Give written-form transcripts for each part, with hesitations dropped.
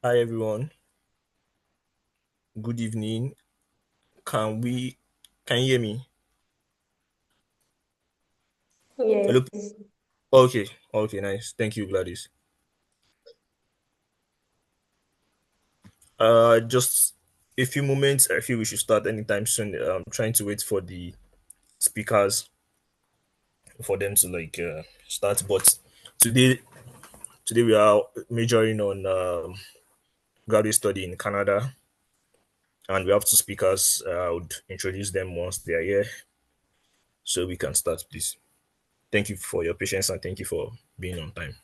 Hi everyone. Good evening. Can you hear me? Hello. Yes. Okay. Okay, nice. Thank you, Gladys. Just a few moments. I feel we should start anytime soon. I'm trying to wait for the speakers for them to start. But today today we are majoring on graduate study in Canada, and we have two speakers. I would introduce them once they are here, so we can start, please. Thank you for your patience and thank you for being on time.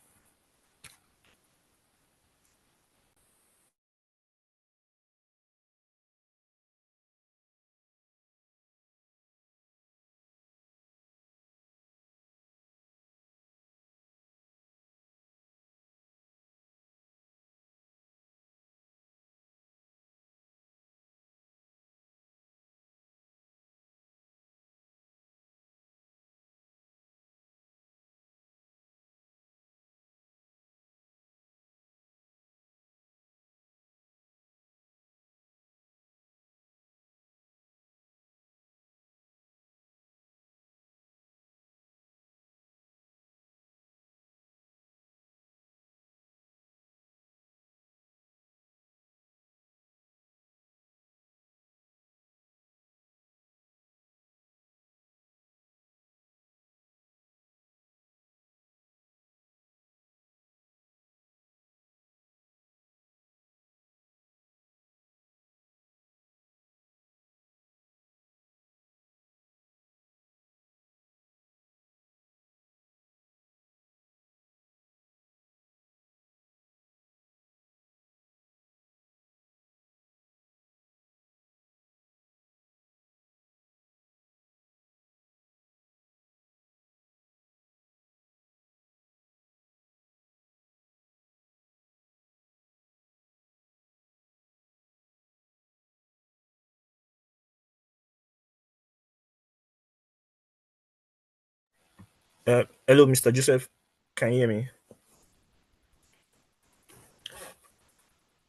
Hello, Mr. Joseph. Can you hear me?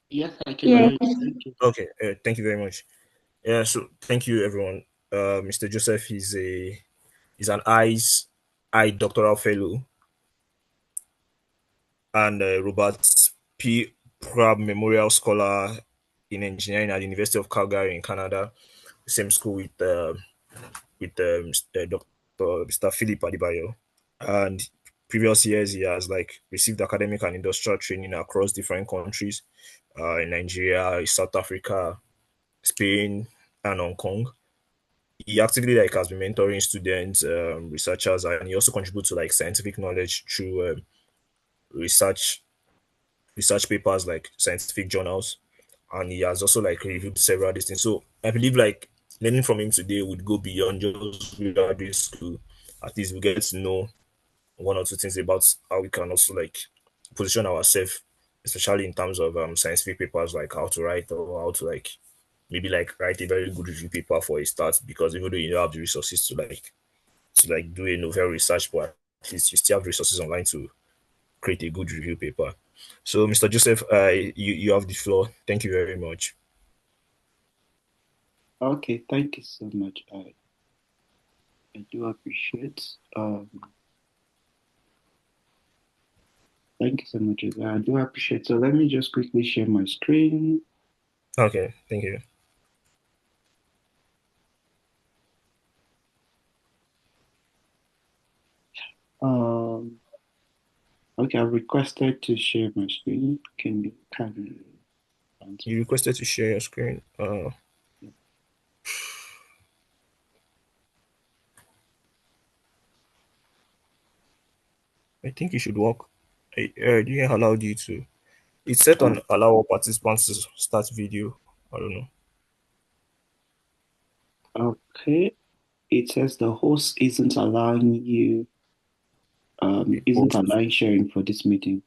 Yes, I can Yes. hear you. Thank you. Okay, thank you very much. Yeah, so thank you everyone. Mr. Joseph is an eye doctoral fellow and Robert P. Pratt Memorial Scholar in engineering at the University of Calgary in Canada. Same school with Mr. Dr. Mr. Philip Adibayo. And previous years he has received academic and industrial training across different countries, in Nigeria, South Africa, Spain, and Hong Kong. He actively has been mentoring students, researchers, and he also contributes to scientific knowledge through research research papers, like scientific journals, and he has also reviewed several of these things. So I believe learning from him today would go beyond just graduate school. At least we get to know one or two things about how we can also position ourselves, especially in terms of scientific papers, like how to write or how to maybe write a very good review paper for a start. Because even though you don't have the resources to do a novel research, but at least you still have resources online to create a good review paper. So, Mr. Joseph, you have the floor. Thank you very much. Okay, thank you so much. I do appreciate. Thank you so much. I do appreciate. So let me just quickly share my screen. Okay, thank you. Um, okay, I've requested to share my screen. Can you kindly answer? You requested to share your screen. I think it should work. I didn't allow you to. It's set Oh, on allow all participants to start video. I don't know. okay. It says the host isn't allowing you, The isn't host. allowing sharing for this meeting.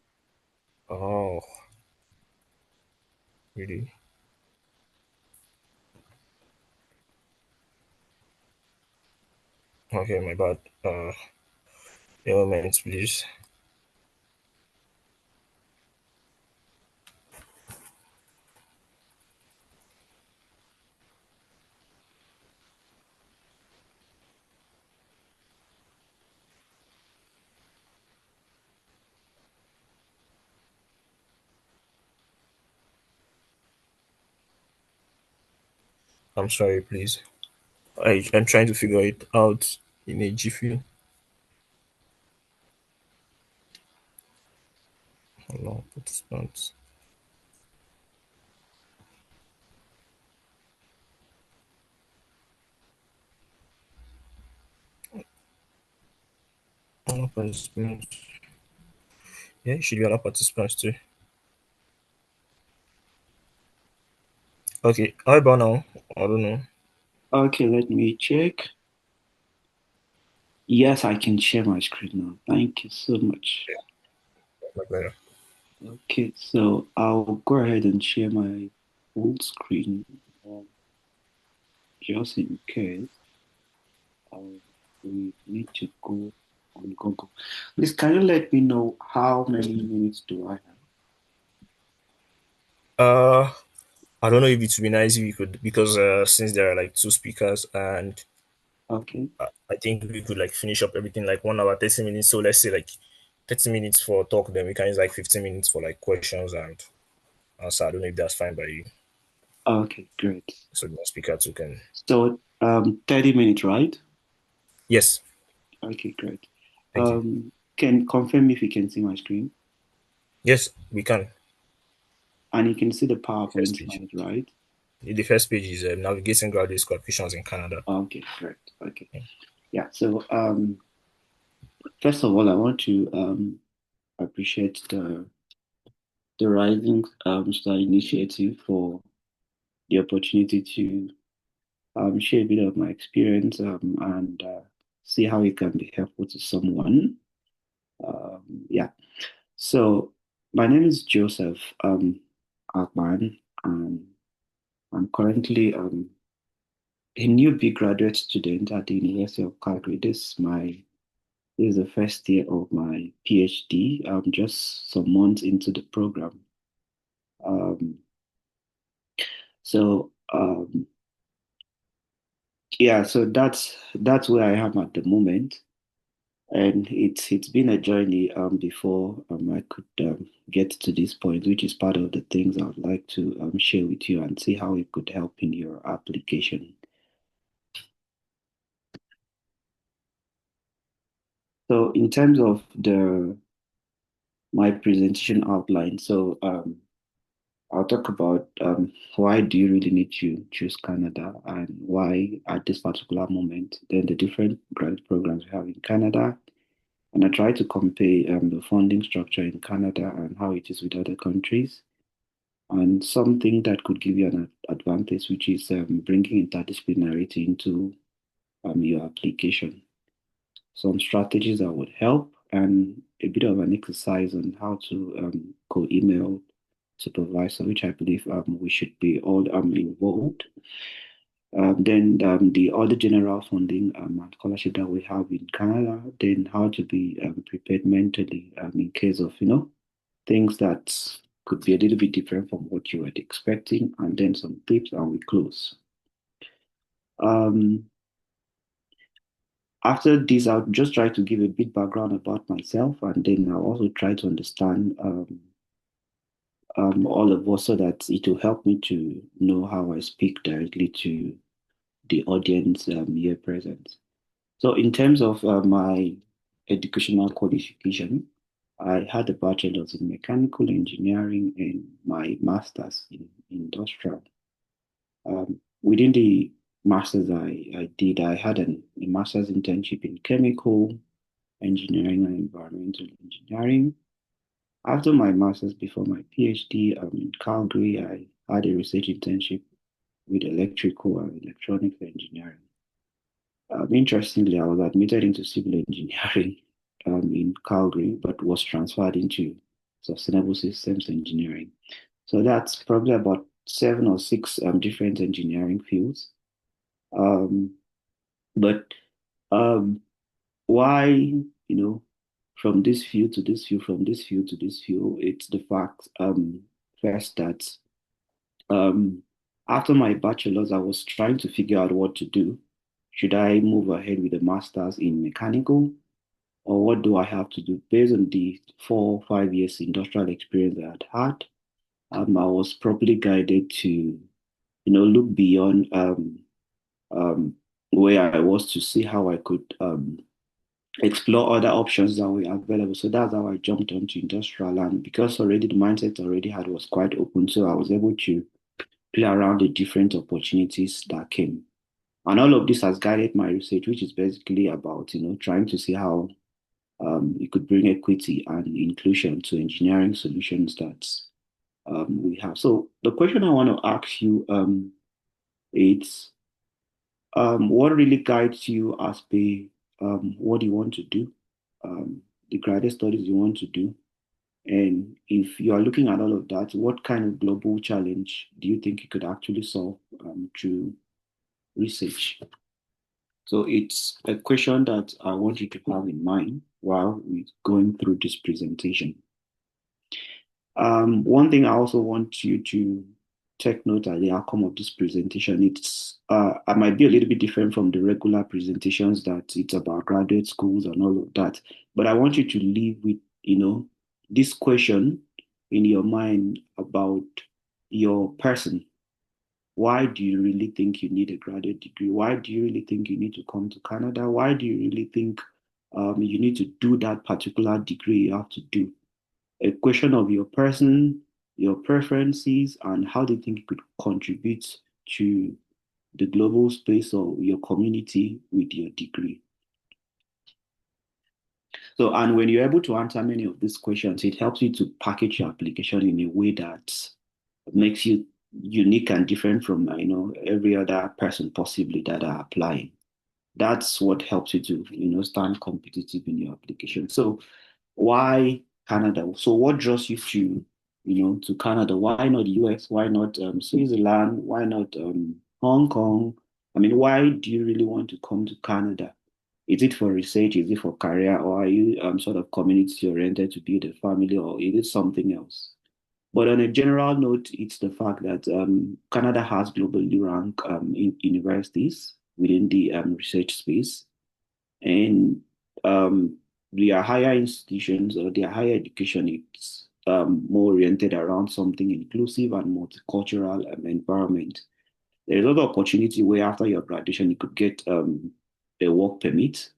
Oh, really? Okay, my bad. A moment, please. I'm sorry, please. I'm trying to figure it out in a jiffy. Allow participants. Allow participants. Yeah, it should be allow participants too. Okay, how about now? I don't know. Okay, let me check. Yes, I can share my screen now. Thank you so much. Like that. Okay, so I'll go ahead and share my full screen just in case we need to go on Google. Please, can you let me know how many minutes do I have? Uh, I don't know if it would be nice if we could, because since there are like two speakers, and Okay, I think we could like finish up everything like 1 hour, 30 minutes. So let's say like 30 minutes for talk, then we can use like 15 minutes for like questions and answer. I don't know if that's fine by you. okay, great. So the speaker too can. So 30 minutes, right? Yes, Okay, great. thank you. Can confirm if you can see my screen Yes, we can. and you can see the The first PowerPoint page. slide, right? The first page is navigating graduate school admissions in Canada. Okay, great. Okay, yeah. So first of all, I want to appreciate the Rising Star Initiative for the opportunity to share a bit of my experience and see how it can be helpful to someone. Yeah. So my name is Joseph Akman, and I'm currently a newbie graduate student at the University of Calgary. This is the first year of my PhD. I'm just some months into the program. Um, so yeah, so that's where I am at the moment, and it's been a journey before I could get to this point, which is part of the things I would like to share with you and see how it could help in your application. So in terms of the my presentation outline, so I'll talk about why do you really need to choose Canada and why at this particular moment, then the different grant programs we have in Canada. And I try to compare the funding structure in Canada and how it is with other countries. And something that could give you an advantage, which is bringing interdisciplinarity into your application. Some strategies that would help, and a bit of an exercise on how to co-email supervisor, which I believe we should be all involved. Then the other general funding and scholarship that we have in Canada, then how to be prepared mentally in case of, things that could be a little bit different from what you were expecting, and then some tips and we close. Um, After this, I'll just try to give a bit background about myself, and then I'll also try to understand all of us so that it will help me to know how I speak directly to the audience here present. So, in terms of my educational qualification, I had a bachelor's in mechanical engineering and my master's in industrial. Within the master's I did, I had a master's internship in chemical engineering and environmental engineering. After my master's, before my PhD, in Calgary, I had a research internship with electrical and electronics engineering. Interestingly, I was admitted into civil engineering in Calgary, but was transferred into sustainable systems engineering. So that's probably about seven or six different engineering fields. Um, but um, why, from this field to this field, from this field to this field, it's the fact first that um, after my bachelor's, I was trying to figure out what to do. Should I move ahead with a master's in mechanical, or what do I have to do based on the 4 or 5 years industrial experience that I had? I was properly guided to look beyond um, where I was to see how I could explore other options that were available. So that's how I jumped onto industrial, and because already the mindset already had was quite open, so I was able to play around the different opportunities that came. And all of this has guided my research, which is basically about, trying to see how you could bring equity and inclusion to engineering solutions that we have. So the question I want to ask you is what really guides you as the what you want to do, the graduate studies you want to do, and if you are looking at all of that, what kind of global challenge do you think you could actually solve through research? So it's a question that I want you to have in mind while we're going through this presentation. One thing I also want you to take note at the outcome of this presentation. I might be a little bit different from the regular presentations that it's about graduate schools and all of that, but I want you to leave with, this question in your mind about your person. Why do you really think you need a graduate degree? Why do you really think you need to come to Canada? Why do you really think you need to do that particular degree you have to do? A question of your person, your preferences, and how do you think it could contribute to the global space or your community with your degree. So, and when you're able to answer many of these questions, it helps you to package your application in a way that makes you unique and different from, every other person possibly that are applying. That's what helps you to, stand competitive in your application. So why Canada? So what draws you to, to Canada? Why not US? Why not Switzerland? Why not Hong Kong? I mean, why do you really want to come to Canada? Is it for research? Is it for career? Or are you sort of community oriented to build a family? Or is it something else? But on a general note, it's the fact that Canada has globally ranked universities within the research space, and um, their higher institutions or their higher education is more oriented around something inclusive and multicultural environment. There's other opportunity where after your graduation you could get a work permit,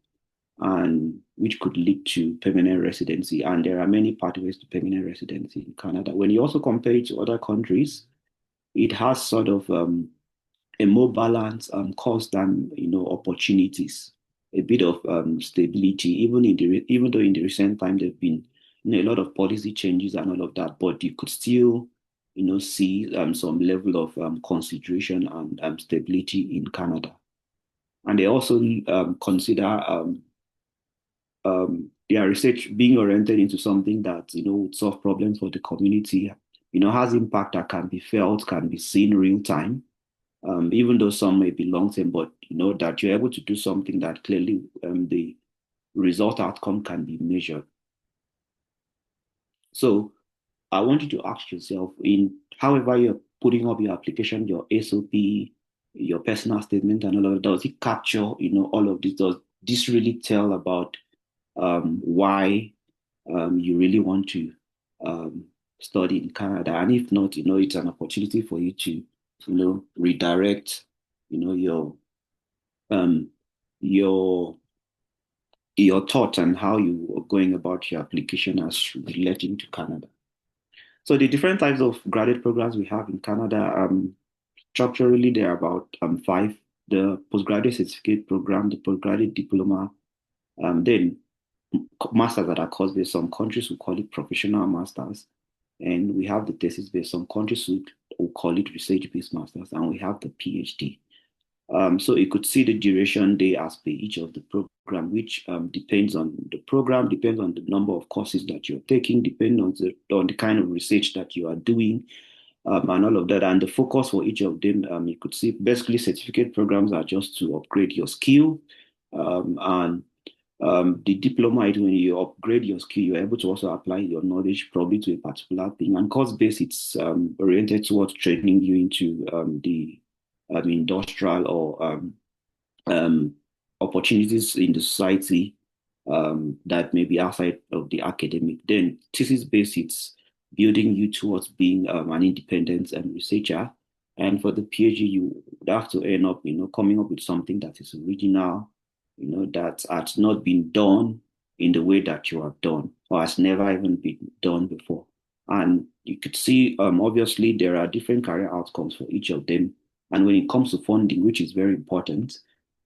and which could lead to permanent residency. And there are many pathways to permanent residency in Canada. When you also compare it to other countries, it has sort of a more balanced cost and opportunities, a bit of stability. Even though in the recent time there've been a lot of policy changes and all of that, but you could still see some level of consideration and stability in Canada. And they also consider their research being oriented into something that would solve problems for the community, has impact that can be felt, can be seen real time, even though some may be long term, but that you're able to do something that clearly the result outcome can be measured. So I want you to ask yourself, in however you're putting up your application, your SOP, your personal statement, and all of that, does it capture all of this? Does this really tell about why you really want to um, study in Canada? And if not, it's an opportunity for you to redirect your um, your your thoughts and how you are going about your application as relating to Canada. So the different types of graduate programs we have in Canada, structurally there are about five: the postgraduate certificate program, the postgraduate diploma, then masters that are course-based. Some countries will call it professional masters, and we have the thesis-based. Some countries will call it research-based masters, and we have the PhD. So you could see the duration there as per each of the program, which depends on the program, depends on the number of courses that you're taking, depends on the kind of research that you are doing, and all of that. And the focus for each of them, you could see basically certificate programs are just to upgrade your skill, and the diploma is when you upgrade your skill, you're able to also apply your knowledge probably to a particular thing. And course based, it's oriented towards training you into the industrial or um, opportunities in the society that may be outside of the academic. Then thesis based, it's building you towards being an independent researcher. And for the PhD, you would have to end up, coming up with something that is original, that has not been done in the way that you have done, or has never even been done before. And you could see, obviously, there are different career outcomes for each of them. And when it comes to funding, which is very important,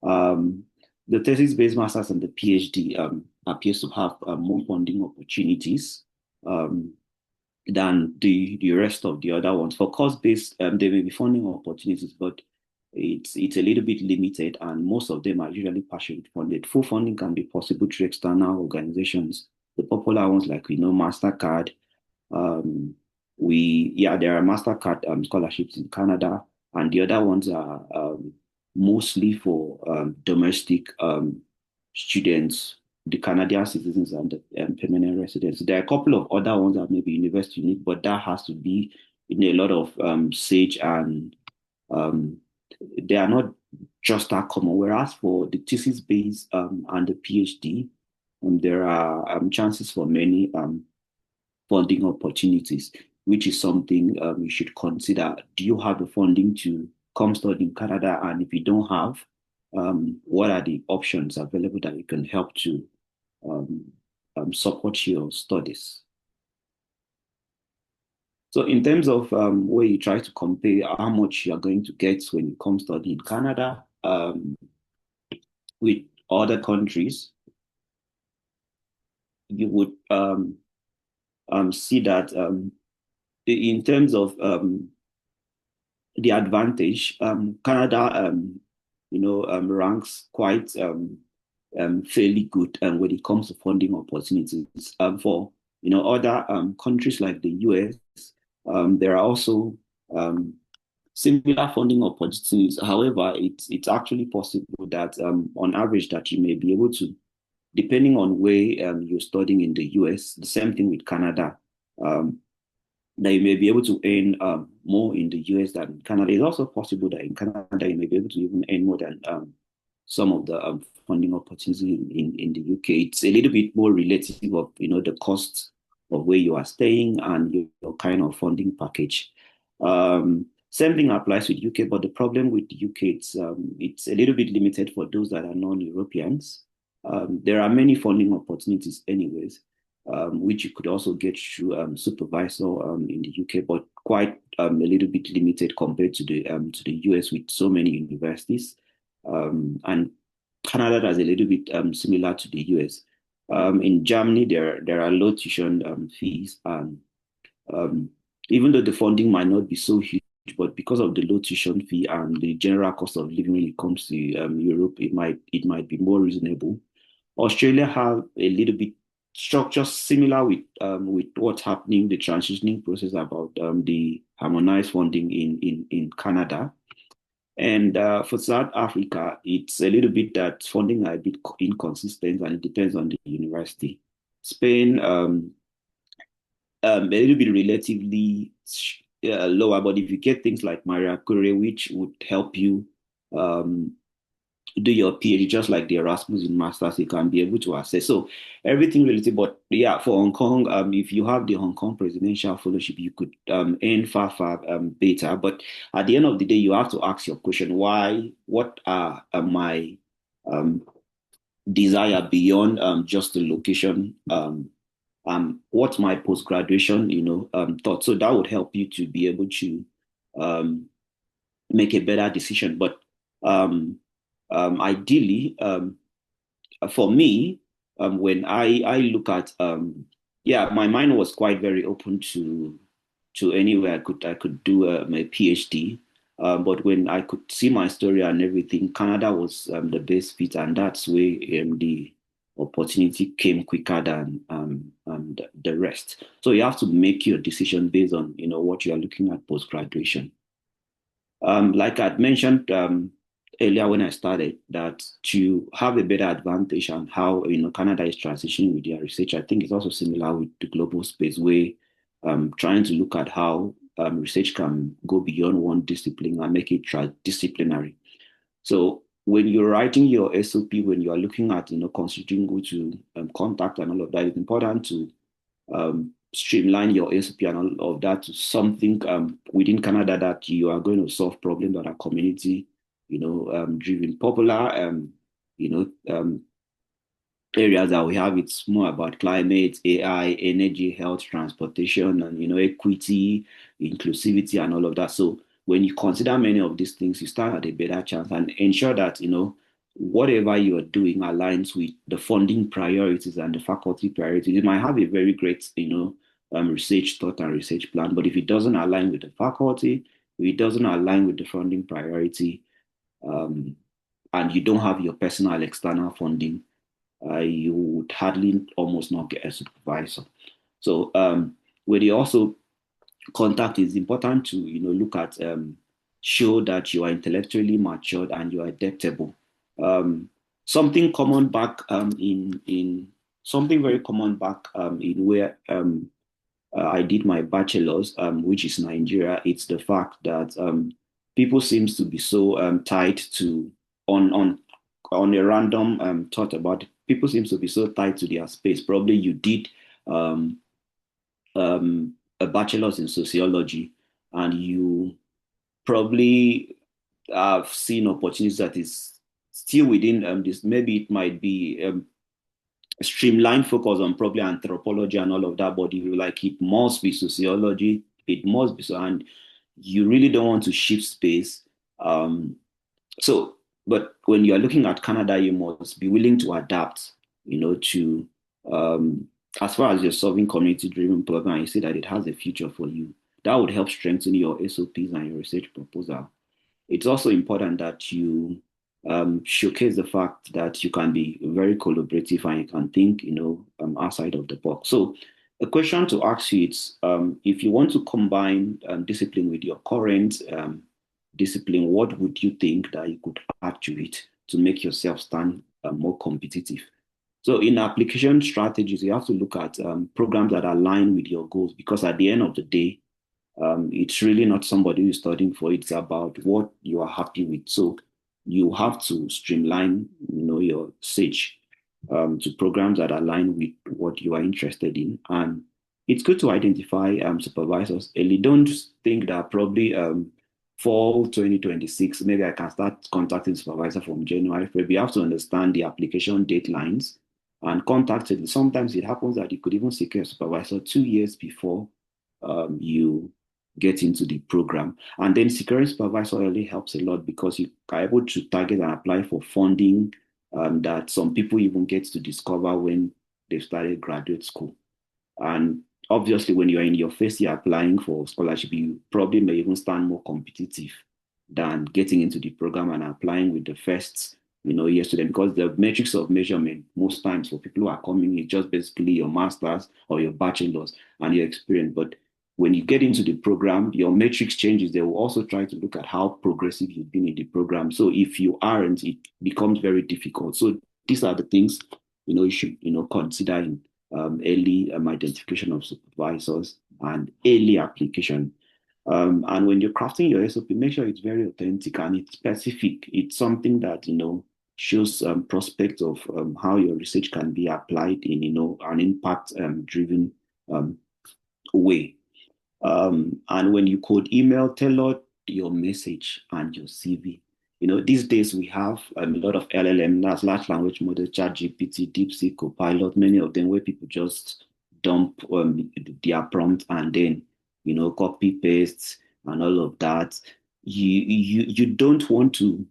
um, the thesis-based masters and the PhD appears to have more funding opportunities. Um, than the rest of the other ones. For course-based, there may be funding opportunities, but it's a little bit limited, and most of them are usually partially funded. Full funding can be possible through external organizations. The popular ones like Mastercard. Um, there are Mastercard scholarships in Canada, and the other ones are mostly for domestic students, the Canadian citizens and the permanent residents. There are a couple of other ones that may be university unique, but that has to be in a lot of SAGE, and um, they are not just that common. Whereas for the thesis based and the PhD, there are chances for many funding opportunities, which is something you should consider. Do you have the funding to come study in Canada? And if you don't have, what are the options available that you can help to um, support your studies? So in terms of where you try to compare how much you're going to get when you come study in Canada with other countries, you would see that in terms of the advantage, Canada, ranks quite fairly good when it comes to funding opportunities. For other countries like the US, there are also similar funding opportunities. However, it's actually possible that on average that you may be able to, depending on where you're studying in the US, the same thing with Canada. That you may be able to earn more in the US than in Canada. It's also possible that in Canada you may be able to even earn more than some of the funding opportunities in the UK. It's a little bit more relative of the cost of where you are staying and your kind of funding package. Same thing applies with UK, but the problem with the UK, it's a little bit limited for those that are non-Europeans. There are many funding opportunities anyways, which you could also get through supervisor in the UK, but quite a little bit limited compared to the US with so many universities. And Canada is a little bit similar to the US. In Germany, there are low tuition fees, and um, even though the funding might not be so huge, but because of the low tuition fee and the general cost of living when it comes to Europe, it might be more reasonable. Australia have a little bit structure similar with what's happening, the transitioning process about the harmonized funding in Canada. And for South Africa, it's a little bit that funding are a bit inconsistent and it depends on the university. Spain, a little bit relatively lower, but if you get things like Maria Curie, which would help you um, do your PhD, just like the Erasmus in Masters, you can be able to access. So everything related, but yeah, for Hong Kong, if you have the Hong Kong Presidential Fellowship, you could earn far better. But at the end of the day, you have to ask your question: why? What are my um, desire beyond just the location? What's my post graduation, thought? So that would help you to be able to um, make a better decision. But um, ideally, for me, when I look at yeah, my mind was quite very open to anywhere I could do my PhD. But when I could see my story and everything, Canada was the best fit, and that's where the opportunity came quicker than the rest. So you have to make your decision based on what you are looking at post graduation. Like I'd mentioned earlier when I started, that to have a better advantage on how Canada is transitioning with their research, I think it's also similar with the global space, where trying to look at how research can go beyond one discipline and make it transdisciplinary. So when you're writing your SOP, when you are looking at considering who to contact and all of that, it's important to streamline your SOP and all of that to something within Canada that you are going to solve problems that are community, driven. Popular, areas that we have, it's more about climate, AI, energy, health, transportation, and equity, inclusivity, and all of that. So when you consider many of these things, you start at a better chance and ensure that whatever you are doing aligns with the funding priorities and the faculty priorities. You might have a very great research thought and research plan, but if it doesn't align with the faculty, if it doesn't align with the funding priority, um, and you don't have your personal external funding, you would hardly almost not get a supervisor. So when you also contact, it's important to look at show that you are intellectually matured and you are adaptable. Something common back in something very common back in where I did my bachelor's, which is Nigeria. It's the fact that people seems to be so tied to on a random thought about it. People seems to be so tied to their space. Probably you did um, a bachelor's in sociology, and you probably have seen opportunities that is still within this. Maybe it might be streamlined focus on probably anthropology and all of that, but if you like, it must be sociology, it must be so, and you really don't want to shift space. So, but when you are looking at Canada, you must be willing to adapt, to as far as you're solving community-driven problem, and you see that it has a future for you. That would help strengthen your SOPs and your research proposal. It's also important that you showcase the fact that you can be very collaborative and you can think, outside of the box. So, a question to ask you is, if you want to combine discipline with your current discipline, what would you think that you could add to it to make yourself stand more competitive? So, in application strategies, you have to look at programs that align with your goals, because at the end of the day, it's really not somebody who's studying for it. It's about what you are happy with. So you have to streamline, your search to programs that align with what you are interested in. And it's good to identify supervisors early. Don't think that probably fall 2026, maybe I can start contacting supervisor from January. But you have to understand the application deadlines and contact it. Sometimes it happens that you could even secure a supervisor 2 years before you get into the program. And then securing supervisor really helps a lot because you are able to target and apply for funding that some people even get to discover when they've started graduate school. And obviously, when you're in your first year applying for scholarship, you probably may even stand more competitive than getting into the program and applying with the first, year student, because the metrics of measurement most times for people who are coming is just basically your master's or your bachelor's and your experience. But when you get into the program, your metrics changes. They will also try to look at how progressive you've been in the program. So if you aren't, it becomes very difficult. So these are the things you should consider in early identification of supervisors and early application. And when you're crafting your SOP, make sure it's very authentic and it's specific. It's something that shows prospects of how your research can be applied in an impact driven way. And when you code email, tailor your message and your CV. These days we have a lot of LLM, that's large language model, ChatGPT, DeepSeek, Copilot, many of them where people just dump their prompt and then, copy paste and all of that. You don't want to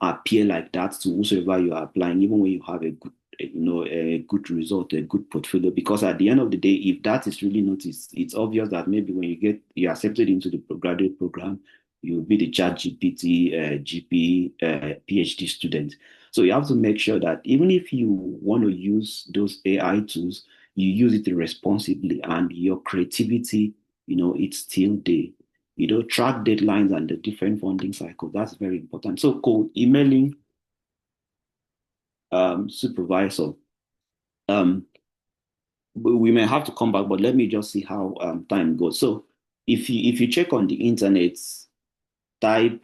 appear like that to whosoever you are applying, even when you have a good a good result, a good portfolio. Because at the end of the day, if that is really noticed, it's obvious that maybe when you're accepted into the graduate program, you'll be the Chat GPT, GP, PhD student. So you have to make sure that even if you want to use those AI tools, you use it responsibly and your creativity, it's still there. Track deadlines and the different funding cycles. That's very important. So emailing supervisor. We may have to come back, but let me just see how time goes. So if you check on the internet, type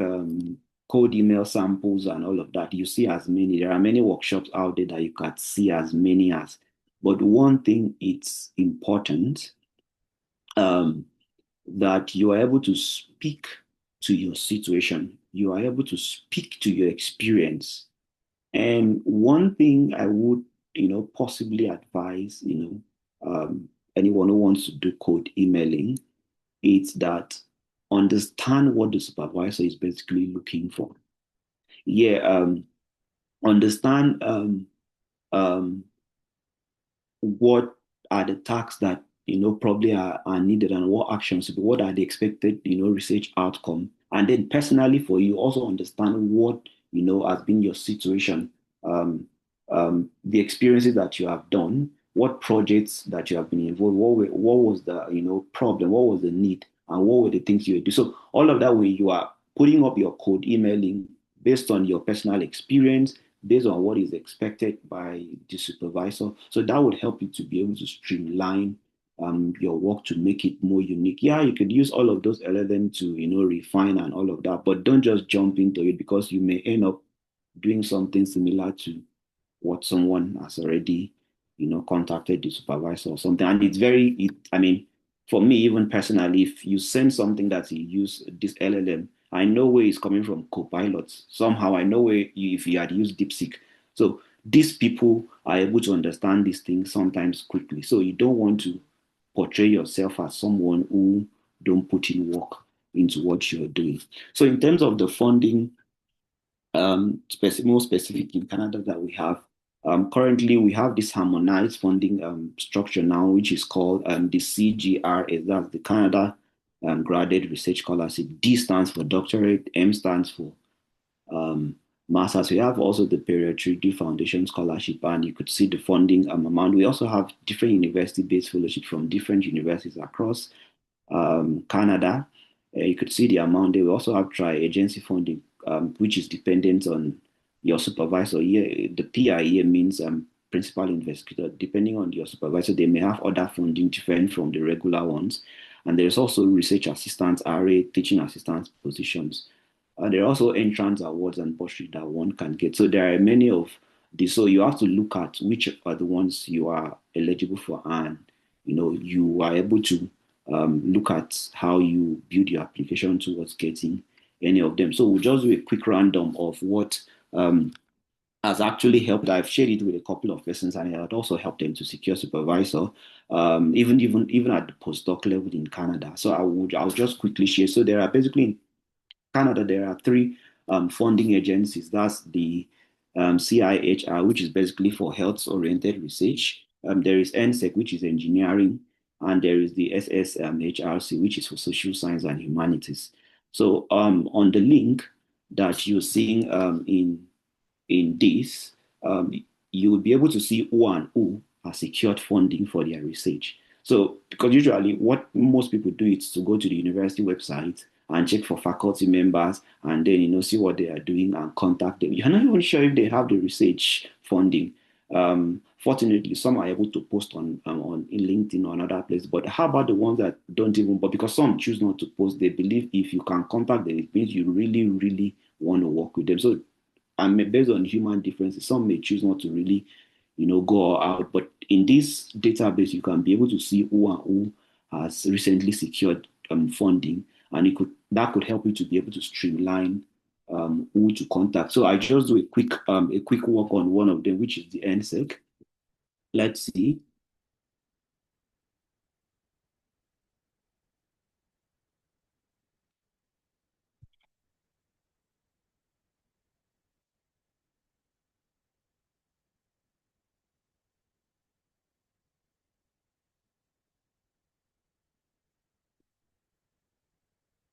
code email samples and all of that, you see as many. There are many workshops out there that you can see as many as. But one thing it's important um, that you are able to speak to your situation, you are able to speak to your experience. And one thing I would, possibly advise, anyone who wants to do code emailing, is that understand what the supervisor is basically looking for. Yeah, understand um, what are the tasks that probably are needed, and what actions, what are the expected research outcome, and then personally for you also understand what has been your situation, um, the experiences that you have done, what projects that you have been involved, what was the problem, what was the need, and what were the things you do. So all of that way you are putting up your code emailing based on your personal experience, based on what is expected by the supervisor. So that would help you to be able to streamline your work to make it more unique. Yeah, you could use all of those LLM to, refine and all of that, but don't just jump into it, because you may end up doing something similar to what someone has already, contacted the supervisor or something. And I mean, for me, even personally, if you send something that you use this LLM, I know where it's coming from Copilot. Somehow I know if you had used DeepSeek. So these people are able to understand these things sometimes quickly. So you don't want to portray yourself as someone who don't put in work into what you're doing. So in terms of the funding, more specific in Canada that we have. Currently, we have this harmonized funding structure now, which is called the CGRS, that's the Canada Graduate Research Scholarship. D stands for doctorate, M stands for um, master's. We have also the Period Foundation Scholarship, and you could see the funding amount. We also have different university-based fellowship from different universities across Canada. You could see the amount. They will also have tri-agency funding, which is dependent on your supervisor. Here, the PI here means principal investigator. Depending on your supervisor, they may have other funding different from the regular ones. And there's also research assistants, RA, teaching assistants positions. There are also entrance awards and bursary that one can get. So there are many of these. So you have to look at which are the ones you are eligible for, and you are able to look at how you build your application towards getting any of them. So we'll just do a quick random of what has actually helped. I've shared it with a couple of persons, and it had also helped them to secure supervisor, even at the postdoc level in Canada. So I'll just quickly share. So there are basically Canada, there are three funding agencies. That's the CIHR, which is basically for health-oriented research. There is NSEC, which is engineering, and there is the SSHRC, which is for social science and humanities. So on the link that you're seeing in this, you will be able to see who and who has secured funding for their research. So, because usually what most people do is to go to the university website and check for faculty members, and then see what they are doing and contact them. You're not even sure if they have the research funding. Fortunately, some are able to post on in LinkedIn or another place. But how about the ones that don't even? But because some choose not to post, they believe if you can contact them, it means you really, really want to work with them. So, and based on human differences, some may choose not to really, go out. But in this database, you can be able to see who and who has recently secured funding, and that could help you to be able to streamline who to contact. So I just do a quick work on one of them, which is the NSEC. Let's see.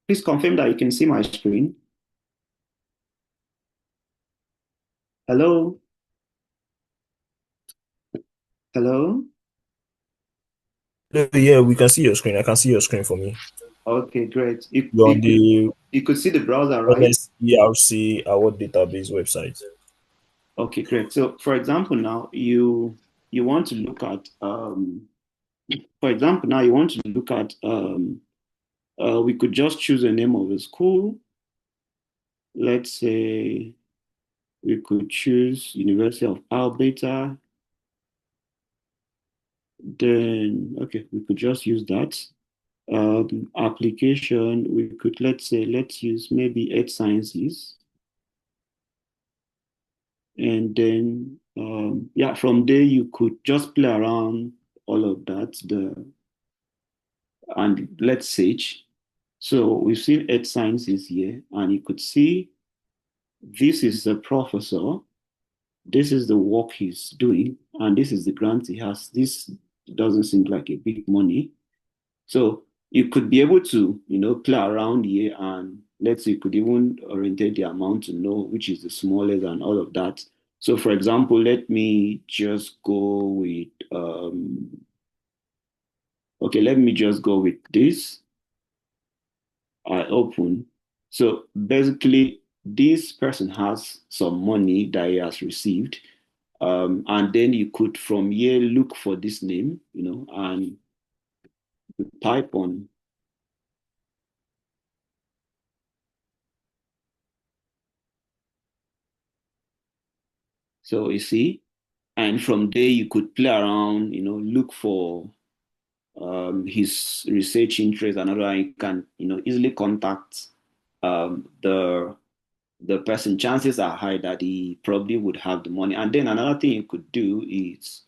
Please confirm that you can see my screen. Hello, hello. Yeah, we can see your screen. I can see your screen for me. Okay, great. You're on the You could see the browser, right? NSERC Award Database website. Okay, great. So, for example, now you want to look at for example, now you want to look at we could just choose the name of a school. Let's say we could choose University of Alberta. Then, okay, we could just use that. application, we could, let's use maybe Earth Sciences. And then, yeah, from there you could just play around all of that, and let's search. So we've seen Earth Sciences here, and you could see this is the professor, this is the work he's doing, and this is the grant he has. This doesn't seem like a big money. So you could be able to, play around here, and let's say you could even orientate the amount to know which is the smallest and all of that. So for example, let me just go with, okay, let me just go with this. I open. So basically, this person has some money that he has received. And then you could from here look for this name, and type on. So you see, and from there you could play around, look for his research interest, and other you can, easily contact the person. Chances are high that he probably would have the money. And then another thing you could do is,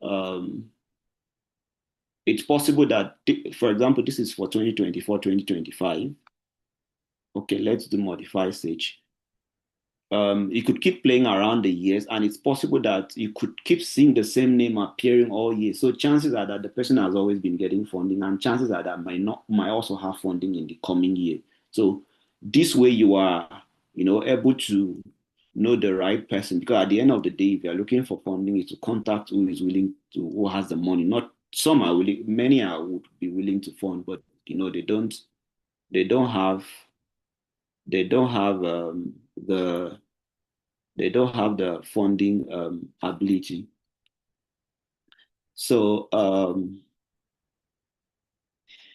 um, it's possible that, for example, this is for 2024, 2025. Okay, let's do modify search. You could keep playing around the years, and it's possible that you could keep seeing the same name appearing all year. So chances are that the person has always been getting funding, and chances are that might also have funding in the coming year. So this way you are, able to know the right person, because at the end of the day, if you're looking for funding, is to contact who has the money. Not some are willing, many are would be willing to fund, but they don't have they don't have the funding ability. So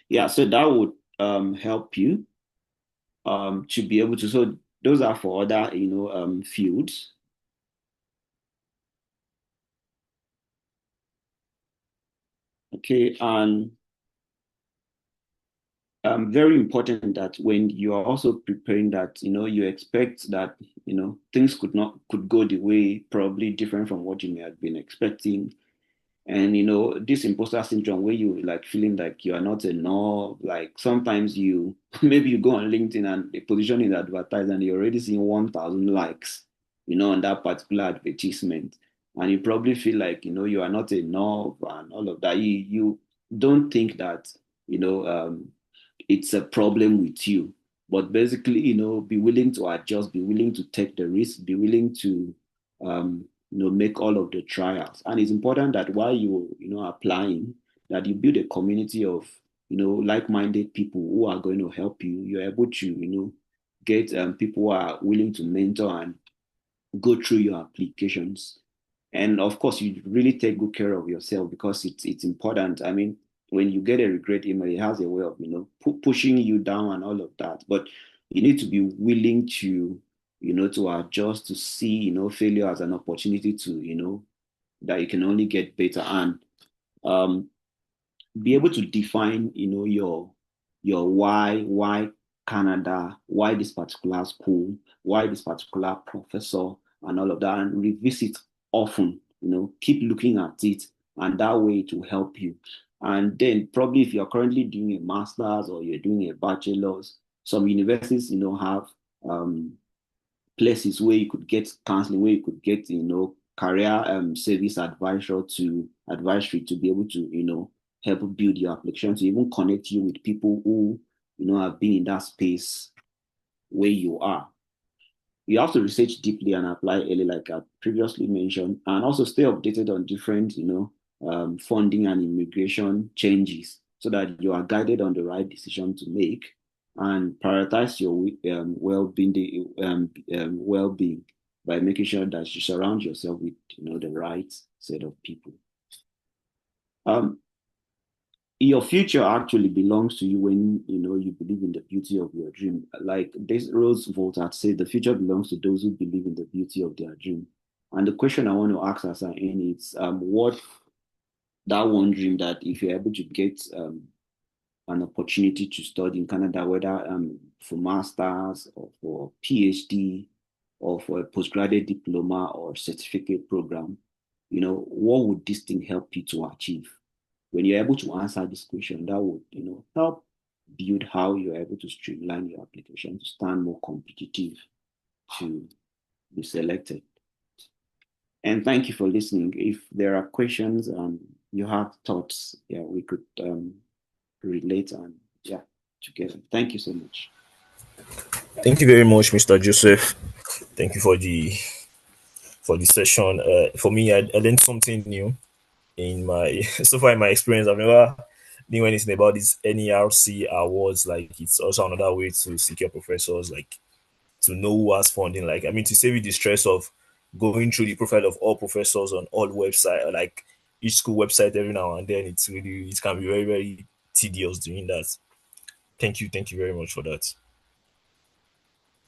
yeah, so that would help you to be able to. So those are for other fields. Okay, and very important that when you are also preparing that, you expect that things could go the way probably different from what you may have been expecting. And this imposter syndrome where you like feeling like you are not enough. Like sometimes you maybe you go on LinkedIn and the position is advertised and you're already seeing 1,000 likes, on that particular advertisement. And you probably feel like, you are not enough and all of that. You don't think that, it's a problem with you. But basically, be willing to adjust, be willing to take the risk, be willing to make all of the trials. And it's important that while applying, that you build a community of like-minded people who are going to help you. You're able to get people who are willing to mentor and go through your applications. And of course, you really take good care of yourself, because it's important. I mean, when you get a regret email, it has a way of pushing you down and all of that. But you need to be willing to to adjust, to see failure as an opportunity to that you can only get better, and um, be able to define your why Canada, why this particular school, why this particular professor, and all of that, and revisit often. Keep looking at it, and that way it will help you. And then probably if you're currently doing a master's or you're doing a bachelor's, some universities have places where you could get counseling, where you could get career service advisory to be able to help build your application, to even connect you with people who have been in that space where you are. You have to research deeply and apply early, like I previously mentioned, and also stay updated on different funding and immigration changes, so that you are guided on the right decision to make, and prioritize your well-being by making sure that you surround yourself with the right set of people. Um, your future actually belongs to you when you believe in the beauty of your dream. Like this Roosevelt had said, the future belongs to those who believe in the beauty of their dream. And the question I want to ask as I end is, what that one dream that if you're able to get an opportunity to study in Canada, whether for masters or for PhD or for a postgraduate diploma or certificate program, what would this thing help you to achieve? When you're able to answer this question, that would, help build how you're able to streamline your application to stand more competitive to be selected. And thank you for listening. If there are questions, you have thoughts, we could relate and together. Thank you so much. Thank you very much, Mr. Joseph. Thank you for the session. For me, I learned something new in my so far in my experience. I've never knew anything about these NERC awards. Like it's also another way to secure professors, like to know who has funding. Like I mean, to save you the stress of going through the profile of all professors on all website, like each school website every now and then. It can be very very tedious doing that. Thank you very much for that.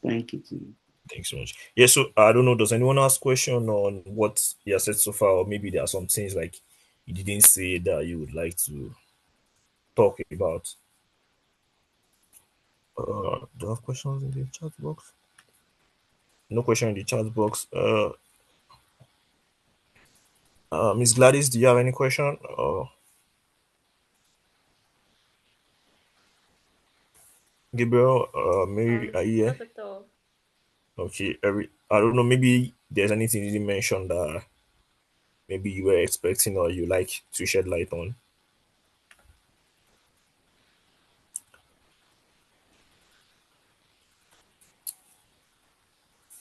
Thank you. Too. Thanks so much. Yeah, so I don't know. Does anyone ask question on what you have said so far, or maybe there are some things like you didn't say that you would like to talk about? Do you have questions in the chat box? No question in the chat box. Miss Gladys, do you have any question? Gabriel, Mary, are you here? Not at all. Okay, I don't know. Maybe there's anything you didn't mention that maybe you were expecting or you like to shed light on.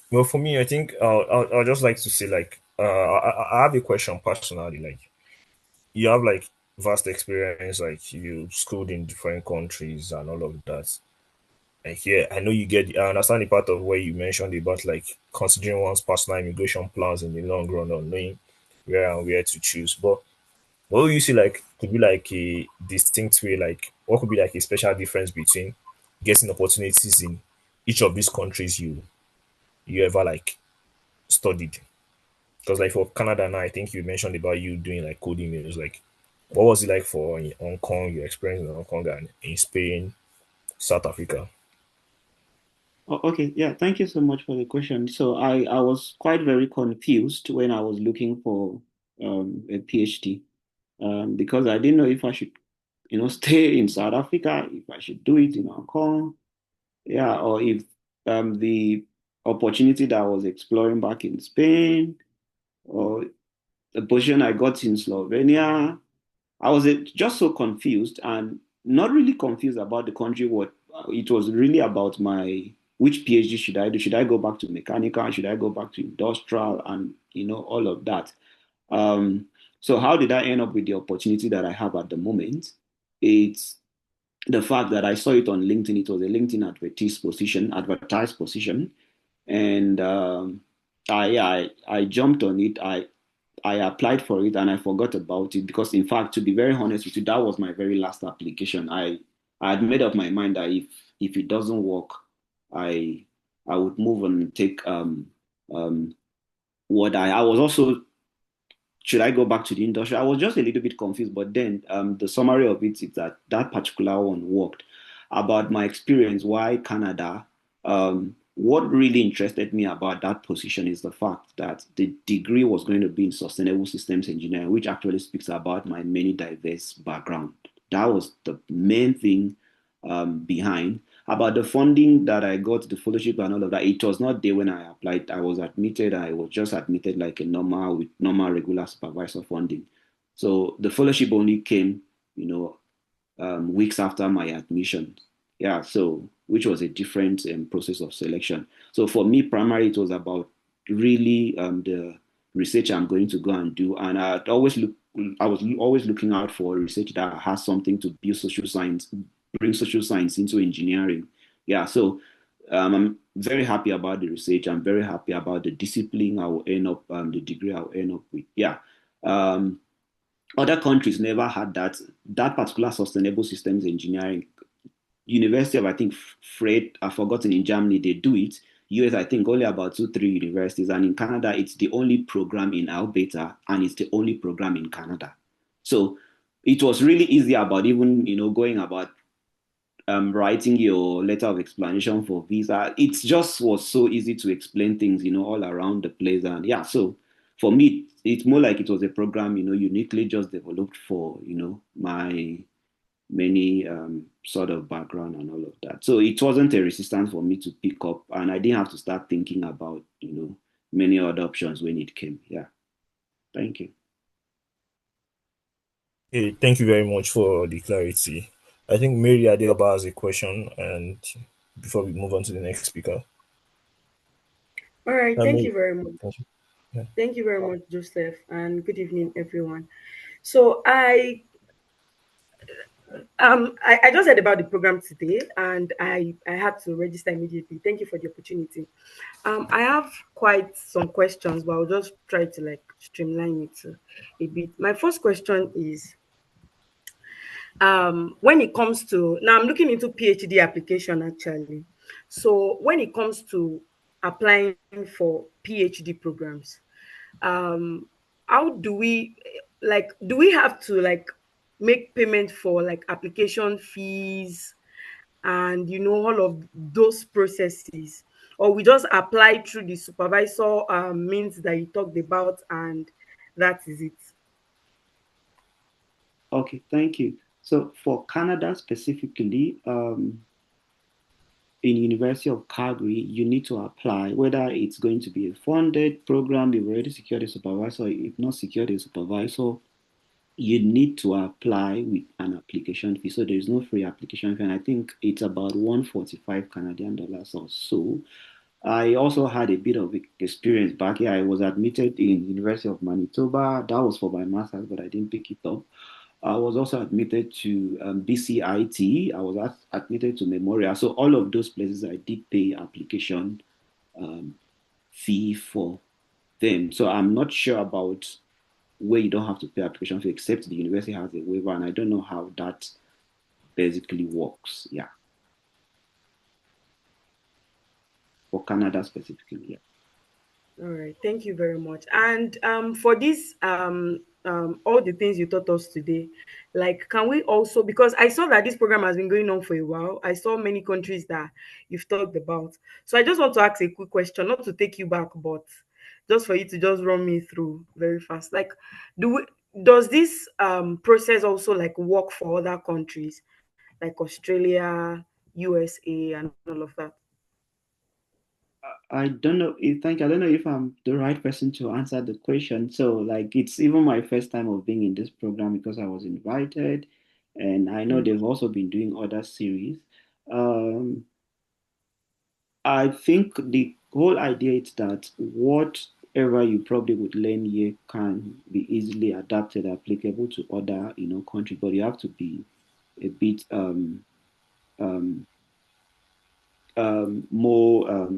Well, for me, I think I'll just like to say like I have a question personally. Like you have like vast experience, like you schooled in different countries and all of that. Like yeah, I know you get. I understand the part of where you mentioned about like considering one's personal immigration plans in the long run or knowing where and where to choose. But what do you see like could be like a distinct way? Like what could be like a special difference between getting opportunities in each of these countries you ever like studied? Because like for Canada now, I think you mentioned about you doing like coding. It was like, what was it like for in Hong Kong? Your experience in Hong Kong and in Spain, South Africa. Oh, okay, yeah, thank you so much for the question. So I was quite very confused when I was looking for a PhD because I didn't know if I should, stay in South Africa, if I should do it in Hong Kong, yeah, or if the opportunity that I was exploring back in Spain or the position I got in Slovenia. I was just so confused and not really confused about the country. What it was really about my which PhD should I do? Should I go back to mechanical? Should I go back to industrial? And all of that. Um, so how did I end up with the opportunity that I have at the moment? It's the fact that I saw it on LinkedIn. It was a LinkedIn advertised position, and I jumped on it. I applied for it and I forgot about it because, in fact, to be very honest with you, that was my very last application. I had made up my mind that if it doesn't work, I I would move on and take um what I was also should I go back to the industry? I was just a little bit confused, but then the summary of it is that that particular one worked. About my experience, why Canada? What really interested me about that position is the fact that the degree was going to be in sustainable systems engineering, which actually speaks about my many diverse background. That was the main thing behind. About the funding that I got, the fellowship and all of that, it was not there when I applied. I was admitted. I was just admitted like a normal with normal regular supervisor funding. So the fellowship only came, weeks after my admission. Yeah, so which was a different process of selection. So for me, primarily it was about really the research I'm going to go and do, and I was always looking out for research that has something to build social science, bring social science into engineering. Yeah, so I'm very happy about the research. I'm very happy about the discipline I will end up, the degree I will end up with. Yeah. Um, Other countries never had that particular sustainable systems engineering. University of I think Fred, I've forgotten in Germany they do it. US I think only about two three universities, and in Canada it's the only program in Alberta and it's the only program in Canada. So it was really easy about even going about writing your letter of explanation for visa. It just was so easy to explain things, all around the place. And yeah, so for me, it's more like it was a program, uniquely just developed for, my many sort of background and all of that. So it wasn't a resistance for me to pick up, and I didn't have to start thinking about, many other options when it came. Yeah. Thank you. Hey, thank you very much for the clarity. I think Mary Adeoba has a question, and before we move on to the next speaker, All right, thank Mary, you very much. thank you. Yeah. Thank you very much, Joseph, and good evening, everyone. So I just heard about the program today, and I had to register immediately. Thank you for the opportunity. I have quite some questions, but I'll just try to like streamline it a bit. My first question is, when it comes to now, I'm looking into PhD application actually. So when it comes to applying for PhD programs, um how do we, like, do we have to like make payment for like application fees and all of those processes, or we just apply through the supervisor means that you talked about, and that is it? Okay, thank you. So for Canada specifically, in University of Calgary, you need to apply whether it's going to be a funded program. You've already secured a supervisor. If not secured a supervisor, you need to apply with an application fee. So there is no free application fee, and I think it's about 145 Canadian dollars or so. I also had a bit of experience back here. I was admitted in University of Manitoba. That was for my master's, but I didn't pick it up. I was also admitted to BCIT. I was admitted to Memorial. So all of those places, I did pay application um, fee for them. So I'm not sure about where you don't have to pay application fee, except the university has a waiver, and I don't know how that basically works. Yeah, for Canada specifically. Yeah. All right, thank you very much. And for this, all the things you taught us today, like, can we also, because I saw that this program has been going on for a while, I saw many countries that you've talked about. So I just want to ask a quick question, not to take you back, but just for you to just run me through very fast. Like, do we, does this process also like work for other countries like Australia, USA, and all of that? I don't know if thank you. I don't know if I'm the right person to answer the question. So like it's even my first time of being in this program because I was invited, and I know they've also been doing other series. Um, I think the whole idea is that whatever you probably would learn here can be easily adapted, applicable to other, countries, but you have to be a bit um, more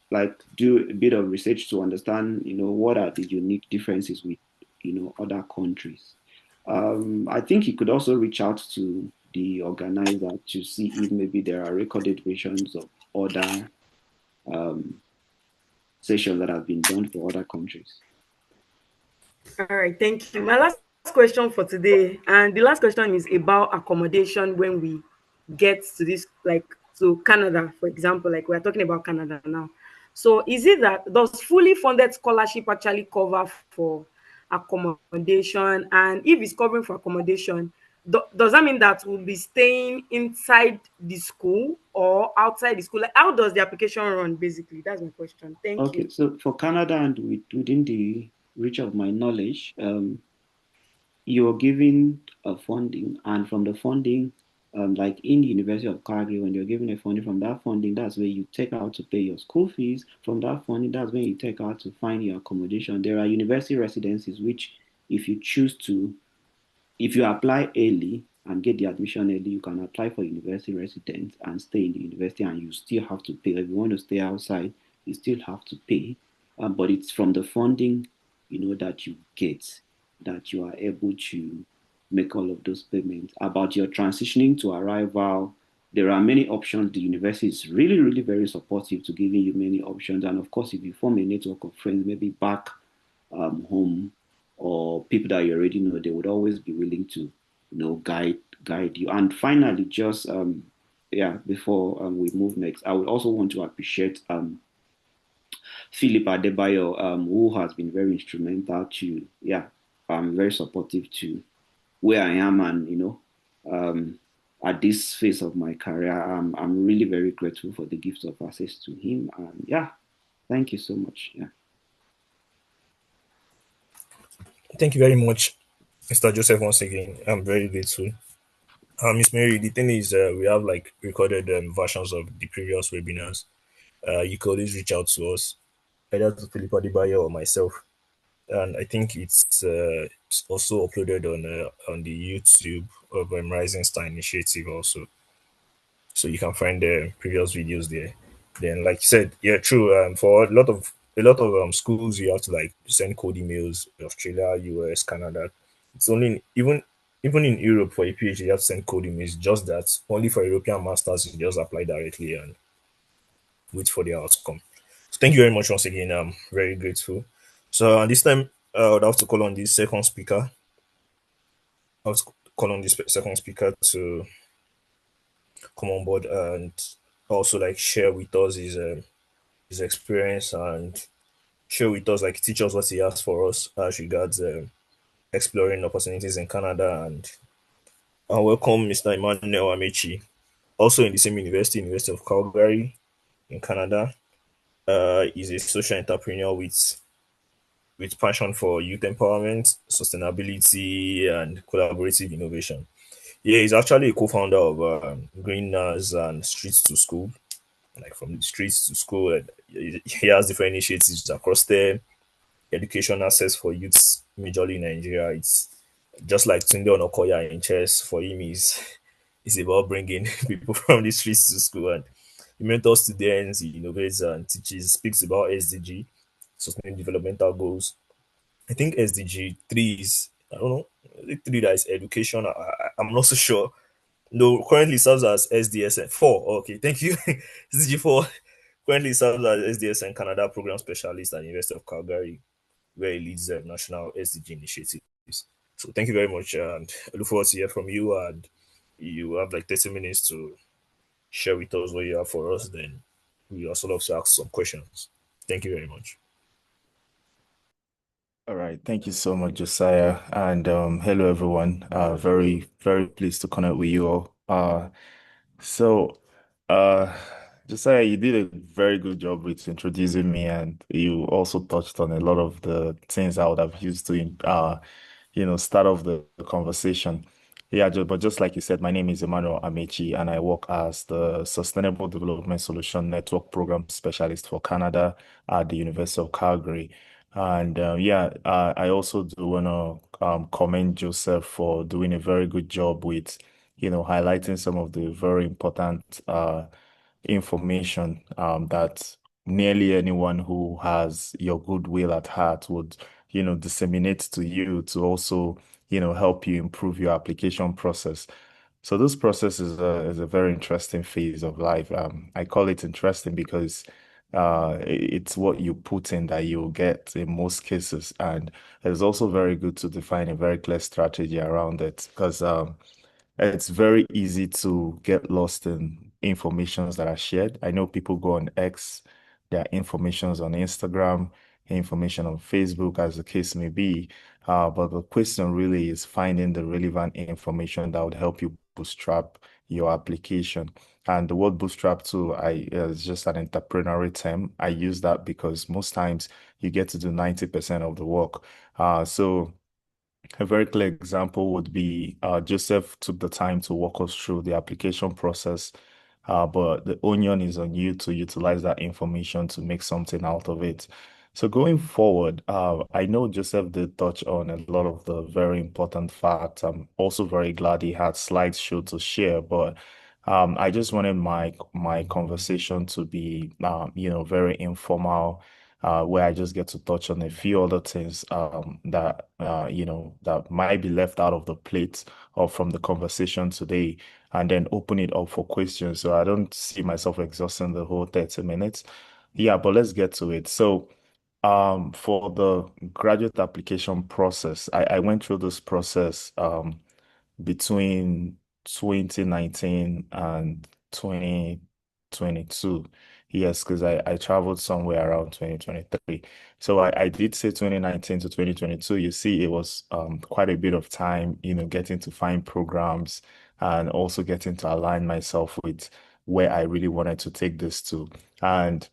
like do a bit of research to understand, what are the unique differences with, other countries. I think you could also reach out to the organizer to see if maybe there are recorded versions of other um, sessions that have been done for other countries. All right, thank you. My last question for today, and the last question is about accommodation when we get to this, like to Canada, for example, like we're talking about Canada now. So, is it that does fully funded scholarship actually cover for accommodation? And if it's covering for accommodation, does that mean that we'll be staying inside the school or outside the school? Like, how does the application run? Basically, that's my question. Thank Okay, you. so for Canada and within the reach of my knowledge, you're given a funding, and from the funding, like in the University of Calgary, when you're given a funding from that funding, that's where you take out to pay your school fees. From that funding, that's when you take out to find your accommodation. There are university residencies which, if you choose to, if you apply early and get the admission early, you can apply for university residence and stay in the university, and you still have to pay. If you want to stay outside, you still have to pay. But it's from the funding, that you get that you are able to make all of those payments. About your transitioning to arrival, there are many options. The university is really, really very supportive to giving you many options. And of course, if you form a network of friends, maybe back home, or people that you already know, they would always be willing to, guide you. And finally, just yeah, before we move next, I would also want to appreciate Philip Adebayo, who has been very instrumental to, yeah, very supportive to where I am, and at this phase of my career, I'm really very grateful for the gift of access to him, and yeah, thank you so much. Yeah. Thank you very much, Mr. Joseph. Once again, I'm very grateful. Miss Mary, the thing is, we have like recorded versions of the previous webinars. You can always reach out to us, either to Philip Adibayo or myself, and I think it's also uploaded on the YouTube of Rising Star Initiative also, so you can find the previous videos there. Then, like you said, yeah, true. For a lot of schools, you have to like send code emails. Australia, US, Canada. It's only even in Europe for a PhD, you have to send code emails. Just that only for European masters, you just apply directly and wait for the outcome. So thank you very much once again. I'm very grateful. So this time, I would have to call on this second speaker. I would call on this second speaker to come on board and also like share with us his experience and share with us like teach us what he has for us as regards exploring opportunities in Canada, and welcome Mr. Emmanuel Amechi, also in the same university, University of Calgary in Canada. He's a social entrepreneur with passion for youth empowerment, sustainability, and collaborative innovation. Yeah, he's actually a co-founder of Green Nurse and Streets to School, like from the streets to school. And he has different initiatives across the education access for youths, majorly in Nigeria. It's just like Tunde Onokoya in chess. For him, is about bringing people from the streets to school, and he mentors students, he innovates and teaches, speaks about SDG, sustainable developmental goals. I think SDG 3 is, I don't know, the 3 that is education. I'm not so sure. No, currently serves as SDSN 4. Okay, thank you. SDG 4 currently serves as SDSN Canada Program Specialist at the University of Calgary, where he leads the national SDG initiatives. So thank you very much, and I look forward to hear from you. And you have like 30 minutes to share with us what you have for us. Then we also love to ask some questions. Thank you very much. All right, thank you so much, Josiah, and hello everyone. Very, very pleased to connect with you all. So, uh, Josiah, you did a very good job with introducing me, and you also touched on a lot of the things I would have used to, start off the conversation. Yeah, but just like you said, my name is Emmanuel Amechi, and I work as the Sustainable Development Solution Network Program Specialist for Canada at the University of Calgary. And I also do want to commend Joseph for doing a very good job with, highlighting some of the very important information that nearly anyone who has your goodwill at heart would, disseminate to you to also, help you improve your application process. So this process is a very interesting phase of life. I call it interesting because it's what you put in that you'll get in most cases, and it's also very good to define a very clear strategy around it because it's very easy to get lost in informations that are shared. I know people go on X, there are informations on Instagram, information on Facebook, as the case may be. But the question really is finding the relevant information that would help you bootstrap your application. And the word bootstrap too, I is just an entrepreneurial term. I use that because most times you get to do 90% of the work. So a very clear example would be Joseph took the time to walk us through the application process, but the onion is on you to utilize that information to make something out of it. So going forward, I know Joseph did touch on a lot of the very important facts. I'm also very glad he had slideshow to share, but I just wanted my conversation to be, very informal, where I just get to touch on a few other things that that might be left out of the plate or from the conversation today, and then open it up for questions. So I don't see myself exhausting the whole 30 minutes. Yeah, but let's get to it. So for the graduate application process, I went through this process between 2019 and 2022. Yes, because I traveled somewhere around 2023. So I did say 2019 to 2022. You see, it was quite a bit of time, getting to find programs and also getting to align myself with where I really wanted to take this to. And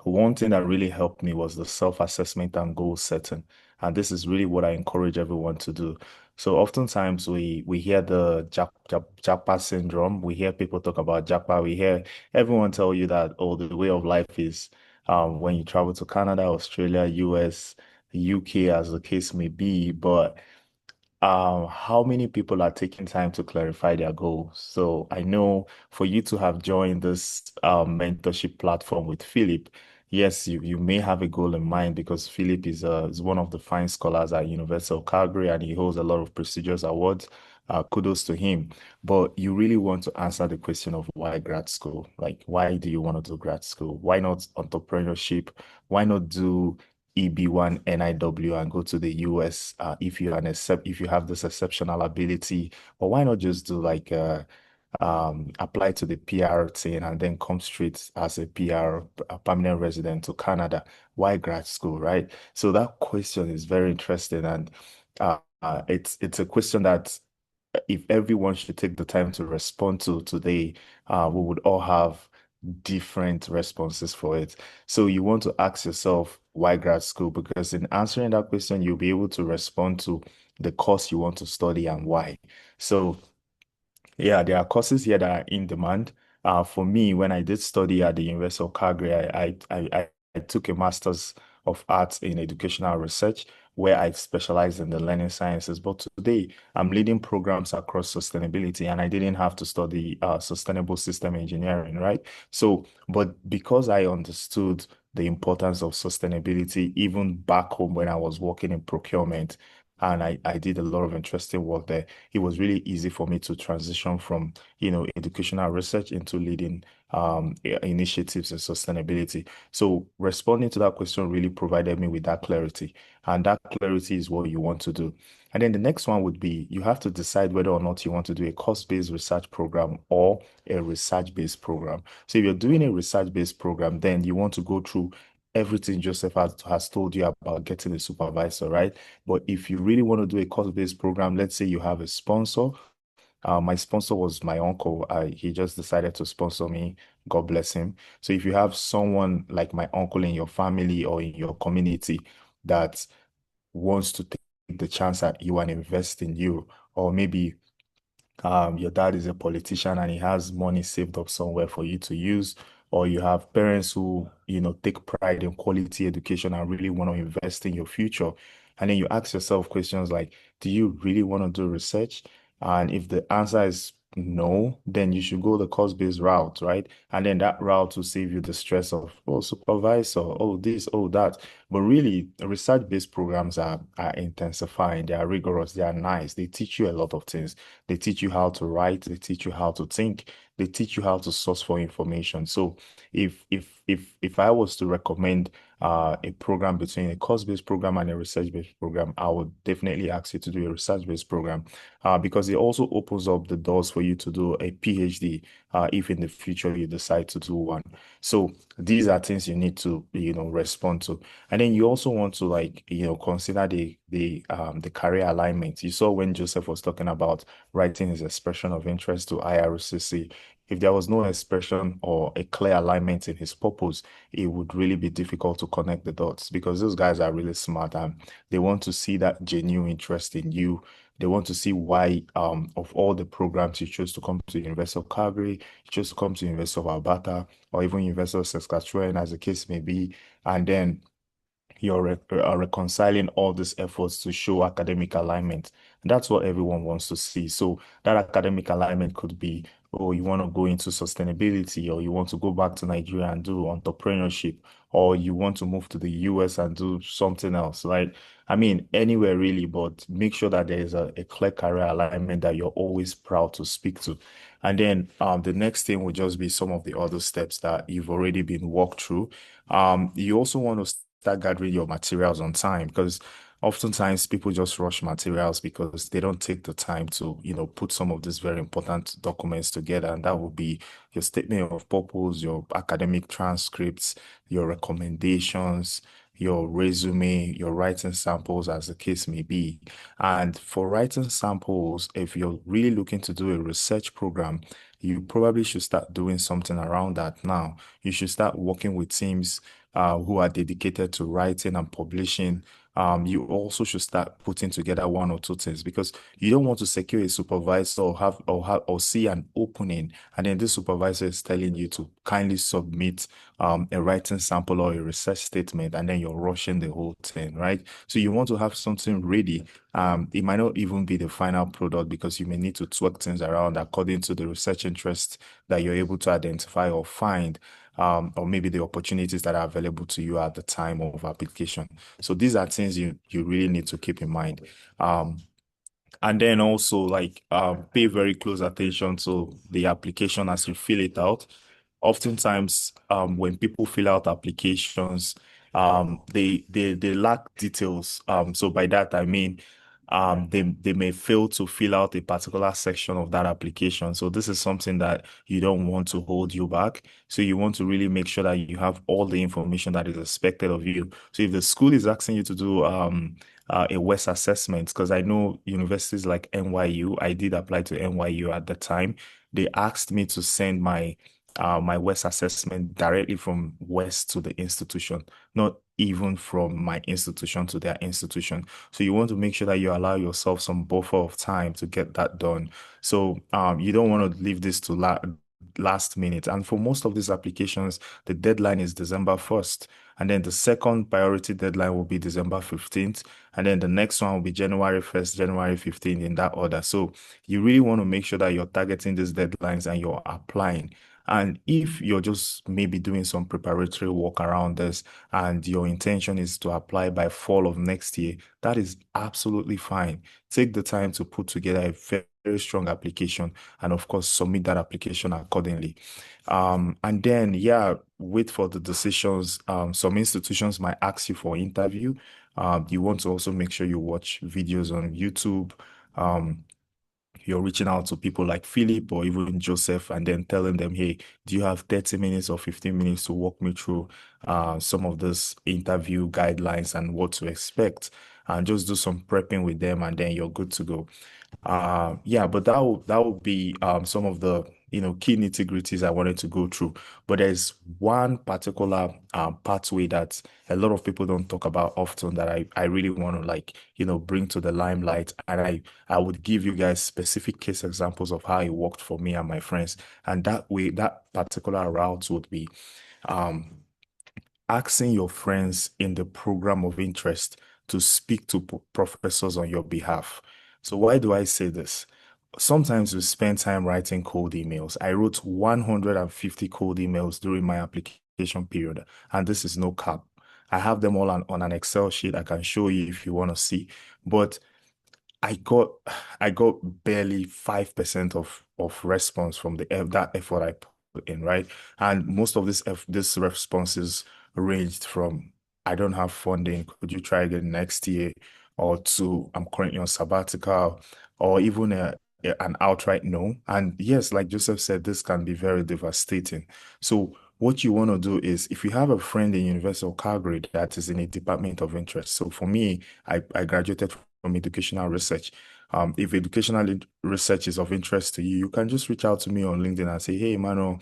one thing that really helped me was the self-assessment and goal setting. And this is really what I encourage everyone to do. So oftentimes we hear the Japa syndrome. We hear people talk about Japa. We hear everyone tell you that, oh, the way of life is when you travel to Canada, Australia, US, UK, as the case may be. But how many people are taking time to clarify their goals? So I know for you to have joined this mentorship platform with Philip, yes, you may have a goal in mind because Philip is one of the fine scholars at University of Calgary and he holds a lot of prestigious awards. Kudos to him. But you really want to answer the question of why grad school? Like, why do you want to do grad school? Why not entrepreneurship? Why not do EB1 NIW and go to the US if if you have this exceptional ability, or why not just do like apply to the PR thing and then come straight as a PR, a permanent resident to Canada? Why grad school, right? So that question is very interesting, and it's a question that if everyone should take the time to respond to today, we would all have different responses for it. So you want to ask yourself why grad school? Because in answering that question, you'll be able to respond to the course you want to study and why. So yeah, there are courses here that are in demand. For me, when I did study at the University of Calgary, I took a Master's of Arts in Educational Research where I specialized in the learning sciences. But today, I'm leading programs across sustainability, and I didn't have to study sustainable system engineering, right? So, but because I understood the importance of sustainability, even back home when I was working in procurement, and I did a lot of interesting work there, it was really easy for me to transition from, educational research into leading initiatives in sustainability. So responding to that question really provided me with that clarity. And that clarity is what you want to do. And then the next one would be you have to decide whether or not you want to do a course-based research program or a research-based program. So if you're doing a research-based program, then you want to go through everything Joseph has told you about getting a supervisor, right? But if you really want to do a course-based program, let's say you have a sponsor. My sponsor was my uncle. He just decided to sponsor me. God bless him. So if you have someone like my uncle in your family or in your community that wants to take the chance at you and invest in you, or maybe your dad is a politician and he has money saved up somewhere for you to use, or you have parents who, take pride in quality education and really want to invest in your future. And then you ask yourself questions like, do you really want to do research? And if the answer is no, then you should go the course-based route, right? And then that route will save you the stress of, oh, supervisor, oh, this, oh, that. But really, research-based programs are intensifying, they are rigorous, they are nice. They teach you a lot of things. They teach you how to write, they teach you how to think, they teach you how to source for information. So if I was to recommend a program between a course-based program and a research-based program, I would definitely ask you to do a research-based program because it also opens up the doors for you to do a PhD if in the future you decide to do one. So these are things you need to, respond to. And then you also want to consider the career alignment. You saw when Joseph was talking about writing his expression of interest to IRCC. If there was no expression or a clear alignment in his purpose, it would really be difficult to connect the dots because those guys are really smart and they want to see that genuine interest in you. They want to see why, of all the programs you chose to come to University of Calgary, you chose to come to University of Alberta, or even University of Saskatchewan, as the case may be, and then you're reconciling all these efforts to show academic alignment. And that's what everyone wants to see. So that academic alignment could be, oh, you want to go into sustainability, or you want to go back to Nigeria and do entrepreneurship, or you want to move to the US and do something else, right? I mean, anywhere really, but make sure that there is a clear career alignment that you're always proud to speak to. And then the next thing will just be some of the other steps that you've already been walked through. You also want to start gathering your materials on time because, oftentimes people just rush materials because they don't take the time to, put some of these very important documents together. And that would be your statement of purpose, your academic transcripts, your recommendations, your resume, your writing samples, as the case may be. And for writing samples, if you're really looking to do a research program, you probably should start doing something around that now. You should start working with teams who are dedicated to writing and publishing. You also should start putting together one or two things, because you don't want to secure a supervisor or see an opening, and then this supervisor is telling you to kindly submit a writing sample or a research statement, and then you're rushing the whole thing, right? So you want to have something ready. It might not even be the final product, because you may need to twerk things around according to the research interest that you're able to identify or find, or maybe the opportunities that are available to you at the time of application. So these are things you really need to keep in mind. And then also, like, pay very close attention to the application as you fill it out. Oftentimes, when people fill out applications, they lack details. So by that I mean, they may fail to fill out a particular section of that application. So this is something that you don't want to hold you back. So you want to really make sure that you have all the information that is expected of you. So if the school is asking you to do a WES assessment, because I know universities like NYU, I did apply to NYU at the time. They asked me to send my WES assessment directly from WES to the institution, not even from my institution to their institution. So you want to make sure that you allow yourself some buffer of time to get that done. So you don't want to leave this to last minute. And for most of these applications, the deadline is December 1st. And then the second priority deadline will be December 15th. And then the next one will be January 1st, January 15th, in that order. So you really want to make sure that you're targeting these deadlines and you're applying. And if you're just maybe doing some preparatory work around this and your intention is to apply by fall of next year, that is absolutely fine. Take the time to put together a very strong application, and of course, submit that application accordingly. And then, yeah, wait for the decisions. Some institutions might ask you for interview. You want to also make sure you watch videos on YouTube. You're reaching out to people like Philip or even Joseph, and then telling them, hey, do you have 30 minutes or 15 minutes to walk me through some of this interview guidelines and what to expect? And just do some prepping with them, and then you're good to go. Yeah, but that would be some of the key nitty-gritties I wanted to go through. But there's one particular pathway that a lot of people don't talk about often that I really want to, like, bring to the limelight. And I would give you guys specific case examples of how it worked for me and my friends. And that way, that particular route would be um asking your friends in the program of interest to speak to professors on your behalf. So why do I say this? Sometimes we spend time writing cold emails. I wrote 150 cold emails during my application period, and this is no cap. I have them all on an Excel sheet. I can show you if you want to see. But I got I got barely 5% of response from that effort I put in, right? And most of this responses ranged from, I don't have funding, could you try again next year? Or to, I'm currently on sabbatical, or even an outright no. And yes, like Joseph said, this can be very devastating. So what you want to do is, if you have a friend in University of Calgary that is in a department of interest. So for me, I graduated from educational research. If educational research is of interest to you, you can just reach out to me on LinkedIn and say, hey, Emmanuel,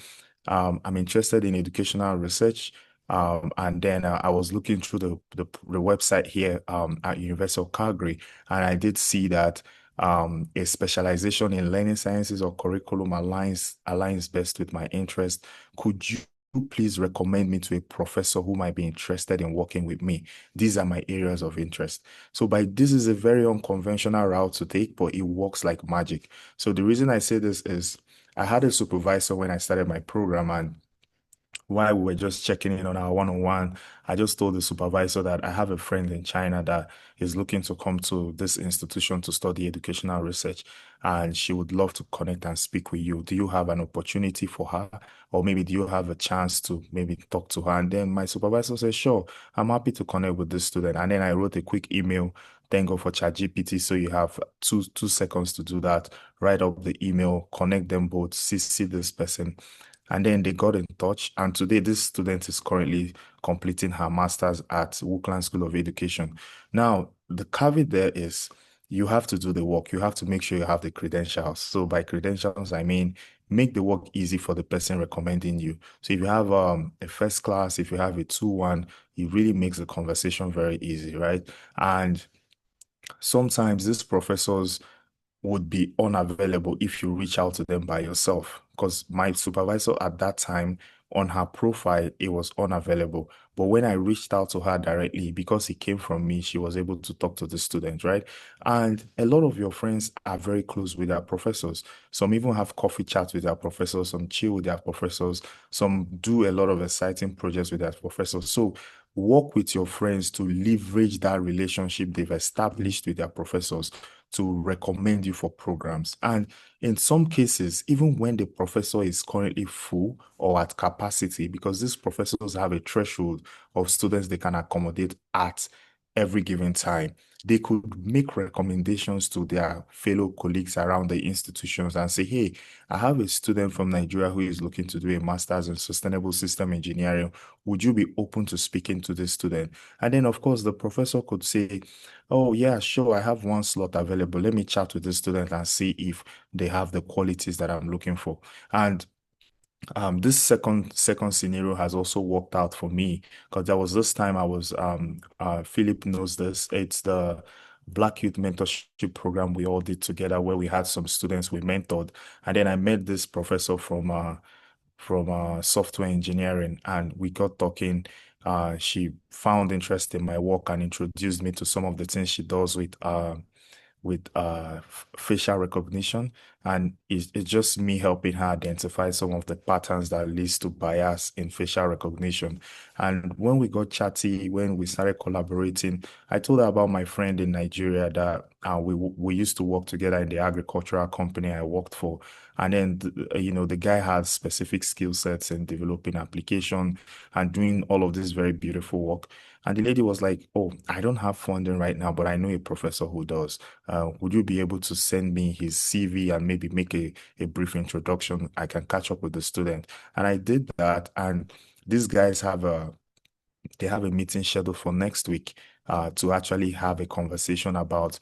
I'm interested in educational research. And then I was looking through the website here at University of Calgary, and I did see that a specialization in learning sciences or curriculum aligns best with my interest. Could you please recommend me to a professor who might be interested in working with me? These are my areas of interest. So this is a very unconventional route to take, but it works like magic. So the reason I say this is, I had a supervisor when I started my program, and while we were just checking in on our one-on-one, I just told the supervisor that I have a friend in China that is looking to come to this institution to study educational research, and she would love to connect and speak with you. Do you have an opportunity for her? Or maybe do you have a chance to maybe talk to her? And then my supervisor said, sure, I'm happy to connect with this student. And then I wrote a quick email Thank God for ChatGPT. So you have 2 seconds to do that. Write up the email, connect them both, see this person. And then they got in touch. And today, this student is currently completing her master's at Wookland School of Education. Now, the caveat there is you have to do the work. You have to make sure you have the credentials. So by credentials, I mean make the work easy for the person recommending you. So if you have a first class, if you have a 2-1, it really makes the conversation very easy, right? And sometimes these professors would be unavailable if you reach out to them by yourself. Because my supervisor at that time, on her profile, it was unavailable. But when I reached out to her directly, because it came from me, she was able to talk to the student, right? And a lot of your friends are very close with their professors. Some even have coffee chats with their professors, some chill with their professors, some do a lot of exciting projects with their professors. So work with your friends to leverage that relationship they've established with their professors to recommend you for programs. And in some cases, even when the professor is currently full or at capacity, because these professors have a threshold of students they can accommodate at every given time, they could make recommendations to their fellow colleagues around the institutions and say, hey, I have a student from Nigeria who is looking to do a master's in sustainable system engineering. Would you be open to speaking to this student? And then, of course, the professor could say, oh, yeah, sure, I have one slot available. Let me chat with the student and see if they have the qualities that I'm looking for. And this second scenario has also worked out for me because there was this time I was Philip knows this. It's the Black Youth Mentorship Program we all did together where we had some students we mentored. And then I met this professor from software engineering, and we got talking. She found interest in my work and introduced me to some of the things she does with facial recognition, and it's just me helping her identify some of the patterns that leads to bias in facial recognition. And when we got chatty, when we started collaborating, I told her about my friend in Nigeria that we used to work together in the agricultural company I worked for. And then the guy had specific skill sets in developing application and doing all of this very beautiful work. And the lady was like, oh, I don't have funding right now, but I know a professor who does. Would you be able to send me his CV and maybe make a brief introduction? I can catch up with the student. And I did that. And these guys they have a meeting scheduled for next week to actually have a conversation about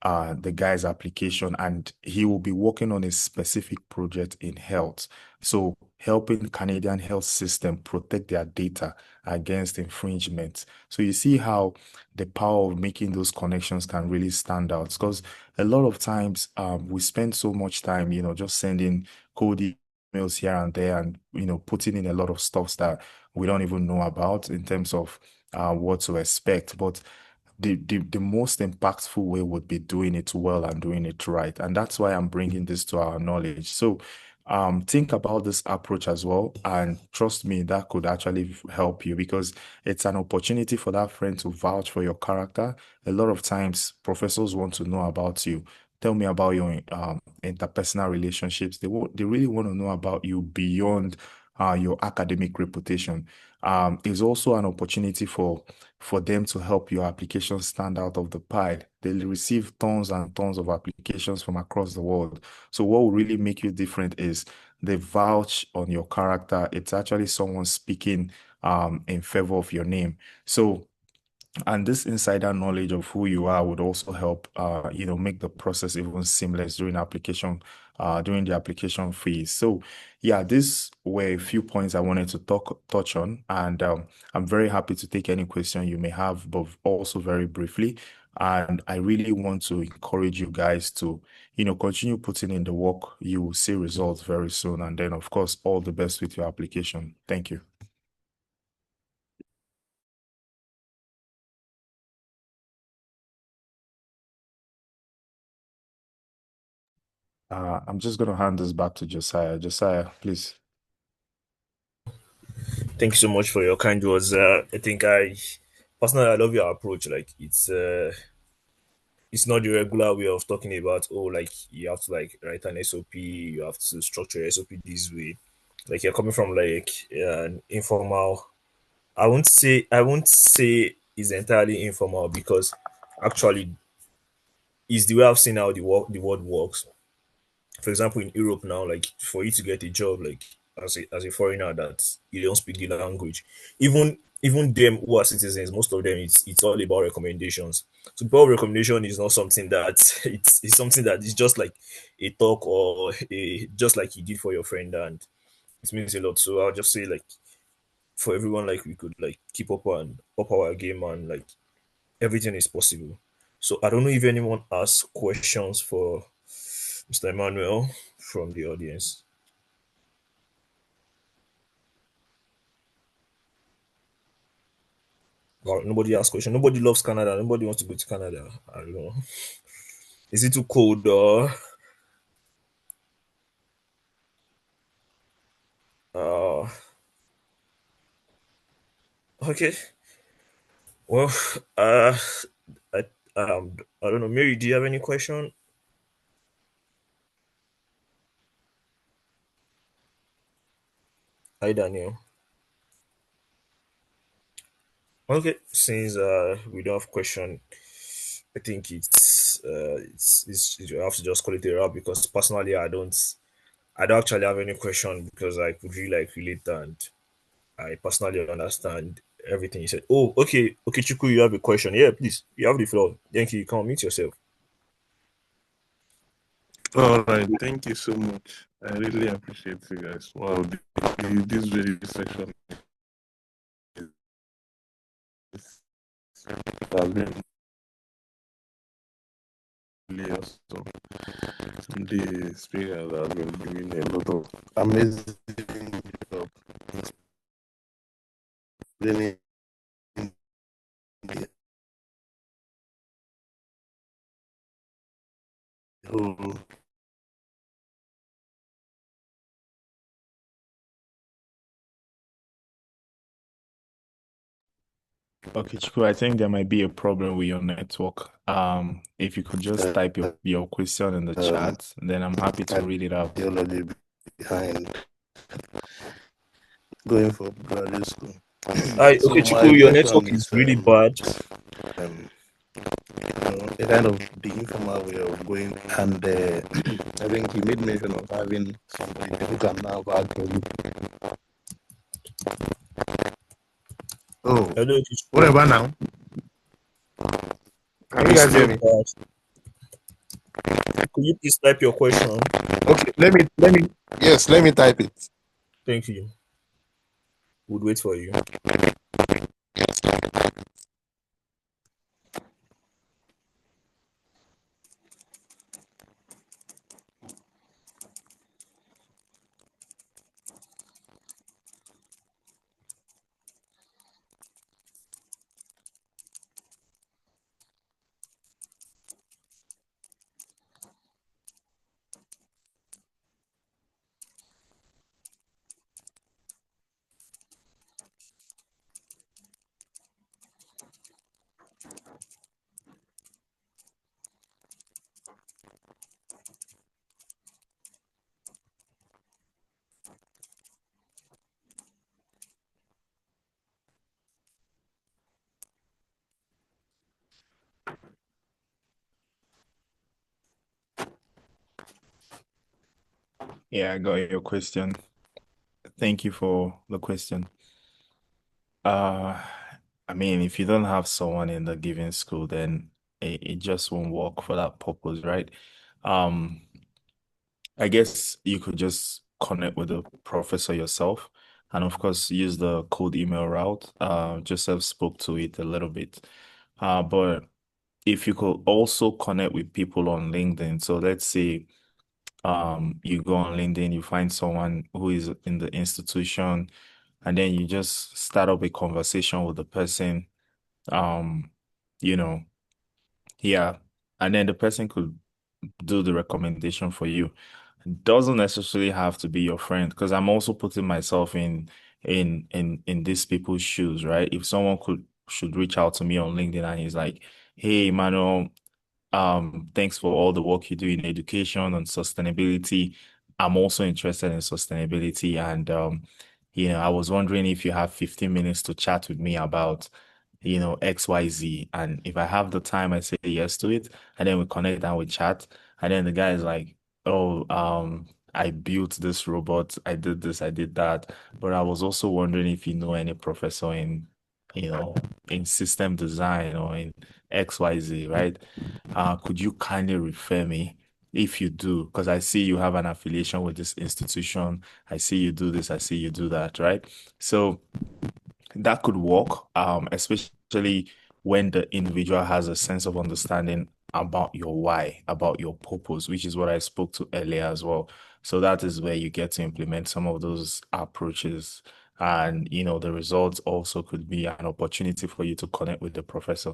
the guy's application, and he will be working on a specific project in health. So helping Canadian health system protect their data against infringement. So you see how the power of making those connections can really stand out. Because a lot of times we spend so much time, just sending code emails here and there and, putting in a lot of stuff that we don't even know about in terms of what to expect. But the most impactful way would be doing it well and doing it right. And that's why I'm bringing this to our knowledge. So think about this approach as well. And trust me, that could actually help you because it's an opportunity for that friend to vouch for your character. A lot of times, professors want to know about you. Tell me about your interpersonal relationships. They really want to know about you beyond your academic reputation. It's also an opportunity for them to help your application stand out of the pile. They'll receive tons and tons of applications from across the world. So what will really make you different is they vouch on your character. It's actually someone speaking in favor of your name. So and this insider knowledge of who you are would also help, make the process even seamless during the application phase. So, yeah, these were a few points I wanted to touch on, and I'm very happy to take any question you may have, but also very briefly. And I really want to encourage you guys to, continue putting in the work. You will see results very soon. And then, of course, all the best with your application. Thank you. I'm just going to hand this back to Josiah. Josiah, please. Thank you so much for your kind words. I think I personally I love your approach. Like it's not the regular way of talking about, oh, like you have to like write an SOP, you have to structure your SOP this way. Like you're coming from like an informal. I won't say it's entirely informal because actually is the way I've seen how the world works. For example, in Europe now, like for you to get a job, like as a foreigner that you don't speak the language, even them who are citizens, most of them it's all about recommendations. So power recommendation is not something that it's something that is just like a talk or a just like you did for your friend, and it means a lot. So I'll just say like for everyone, like we could like keep up our game, and like everything is possible. So I don't know if anyone has questions for Mr. Emmanuel from the audience. Well, nobody has question. Nobody loves Canada. Nobody wants to go to Canada. I don't know. Is it too cold or uh okay. Well I I don't know. Mary, do you have any question? Hi Daniel. Okay, since we don't have question, I think you have to just call it a wrap because personally I don't actually have any question because I could really like relate and I personally understand everything you said. Oh, okay. Okay, Chuku, you have a question. Yeah, please. You have the floor. Thank you. You can meet yourself. All right, thank you so much. I really appreciate you guys. Wow, this very section has been really awesome. The speakers have been giving a lot of amazing job explaining the whole. Okay, Chiku, I think there might be a problem with your network. If you could just type your question in the chat, then I'm happy to read it out. Ideology behind going for graduate school. Hi, So okay, my Chuku, your question network is is, really bad. a kind of the informal way of going, and I think you made mention of having somebody who can now actually. Oh, Hello, Chuku. what about now? Can you It's guys hear still me? bad. Could you please type your question? Okay, let me type it. Thank you. We'll wait for you. Yeah, I got your question. Thank you for the question. I mean, if you don't have someone in the given school, then it just won't work for that purpose, right? Um, I guess you could just connect with the professor yourself, and of course, use the cold email route. Joseph spoke to it a little bit. But if you could also connect with people on LinkedIn, so let's say you go on LinkedIn, you find someone who is in the institution, and then you just start up a conversation with the person. Um, you know, yeah, and then the person could do the recommendation for you. Doesn't necessarily have to be your friend, because I'm also putting myself in these people's shoes, right? If someone could should reach out to me on LinkedIn and he's like, "Hey, Manuel, thanks for all the work you do in education and sustainability. I'm also interested in sustainability, and I was wondering if you have 15 minutes to chat with me about XYZ. And if I have the time, I say yes to it. And then we connect and we chat. And then the guy is like, oh, I built this robot, I did this, I did that. But I was also wondering if you know any professor in system design or in XYZ, right? Could you kindly refer me if you do? Because I see you have an affiliation with this institution. I see you do this, I see you do that, right? So that could work, especially when the individual has a sense of understanding about your why, about your purpose, which is what I spoke to earlier as well. So that is where you get to implement some of those approaches. And, the results also could be an opportunity for you to connect with the professor.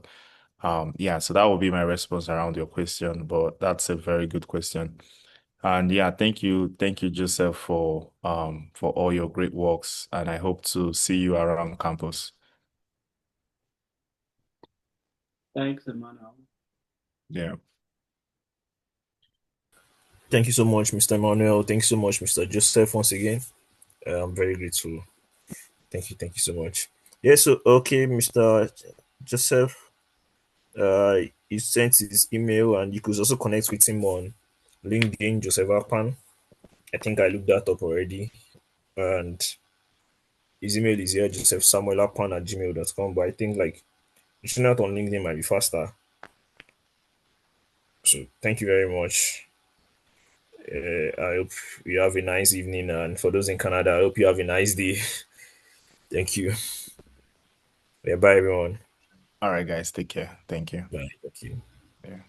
Yeah, so that will be my response around your question, but that's a very good question. And yeah, thank you, Joseph, for all your great works, and I hope to see you around campus. Thanks, Emmanuel. Yeah. Thank you so much, Mr. Emmanuel. Thank you so much, Mr. Joseph, once again. I'm very grateful. Thank you so much. Yeah, so okay, Mr. Joseph, he sent his email and you could also connect with him on LinkedIn, Joseph Akpan. I think I looked that up already. And his email is here, josephsamuelakpan@gmail.com. But I think like reaching out on LinkedIn might be faster. So thank you very much. I hope you have a nice evening. And for those in Canada, I hope you have a nice day. Thank you. Yeah, bye everyone. All right, guys, take care. Thank you. Bye. Thank you. Yeah.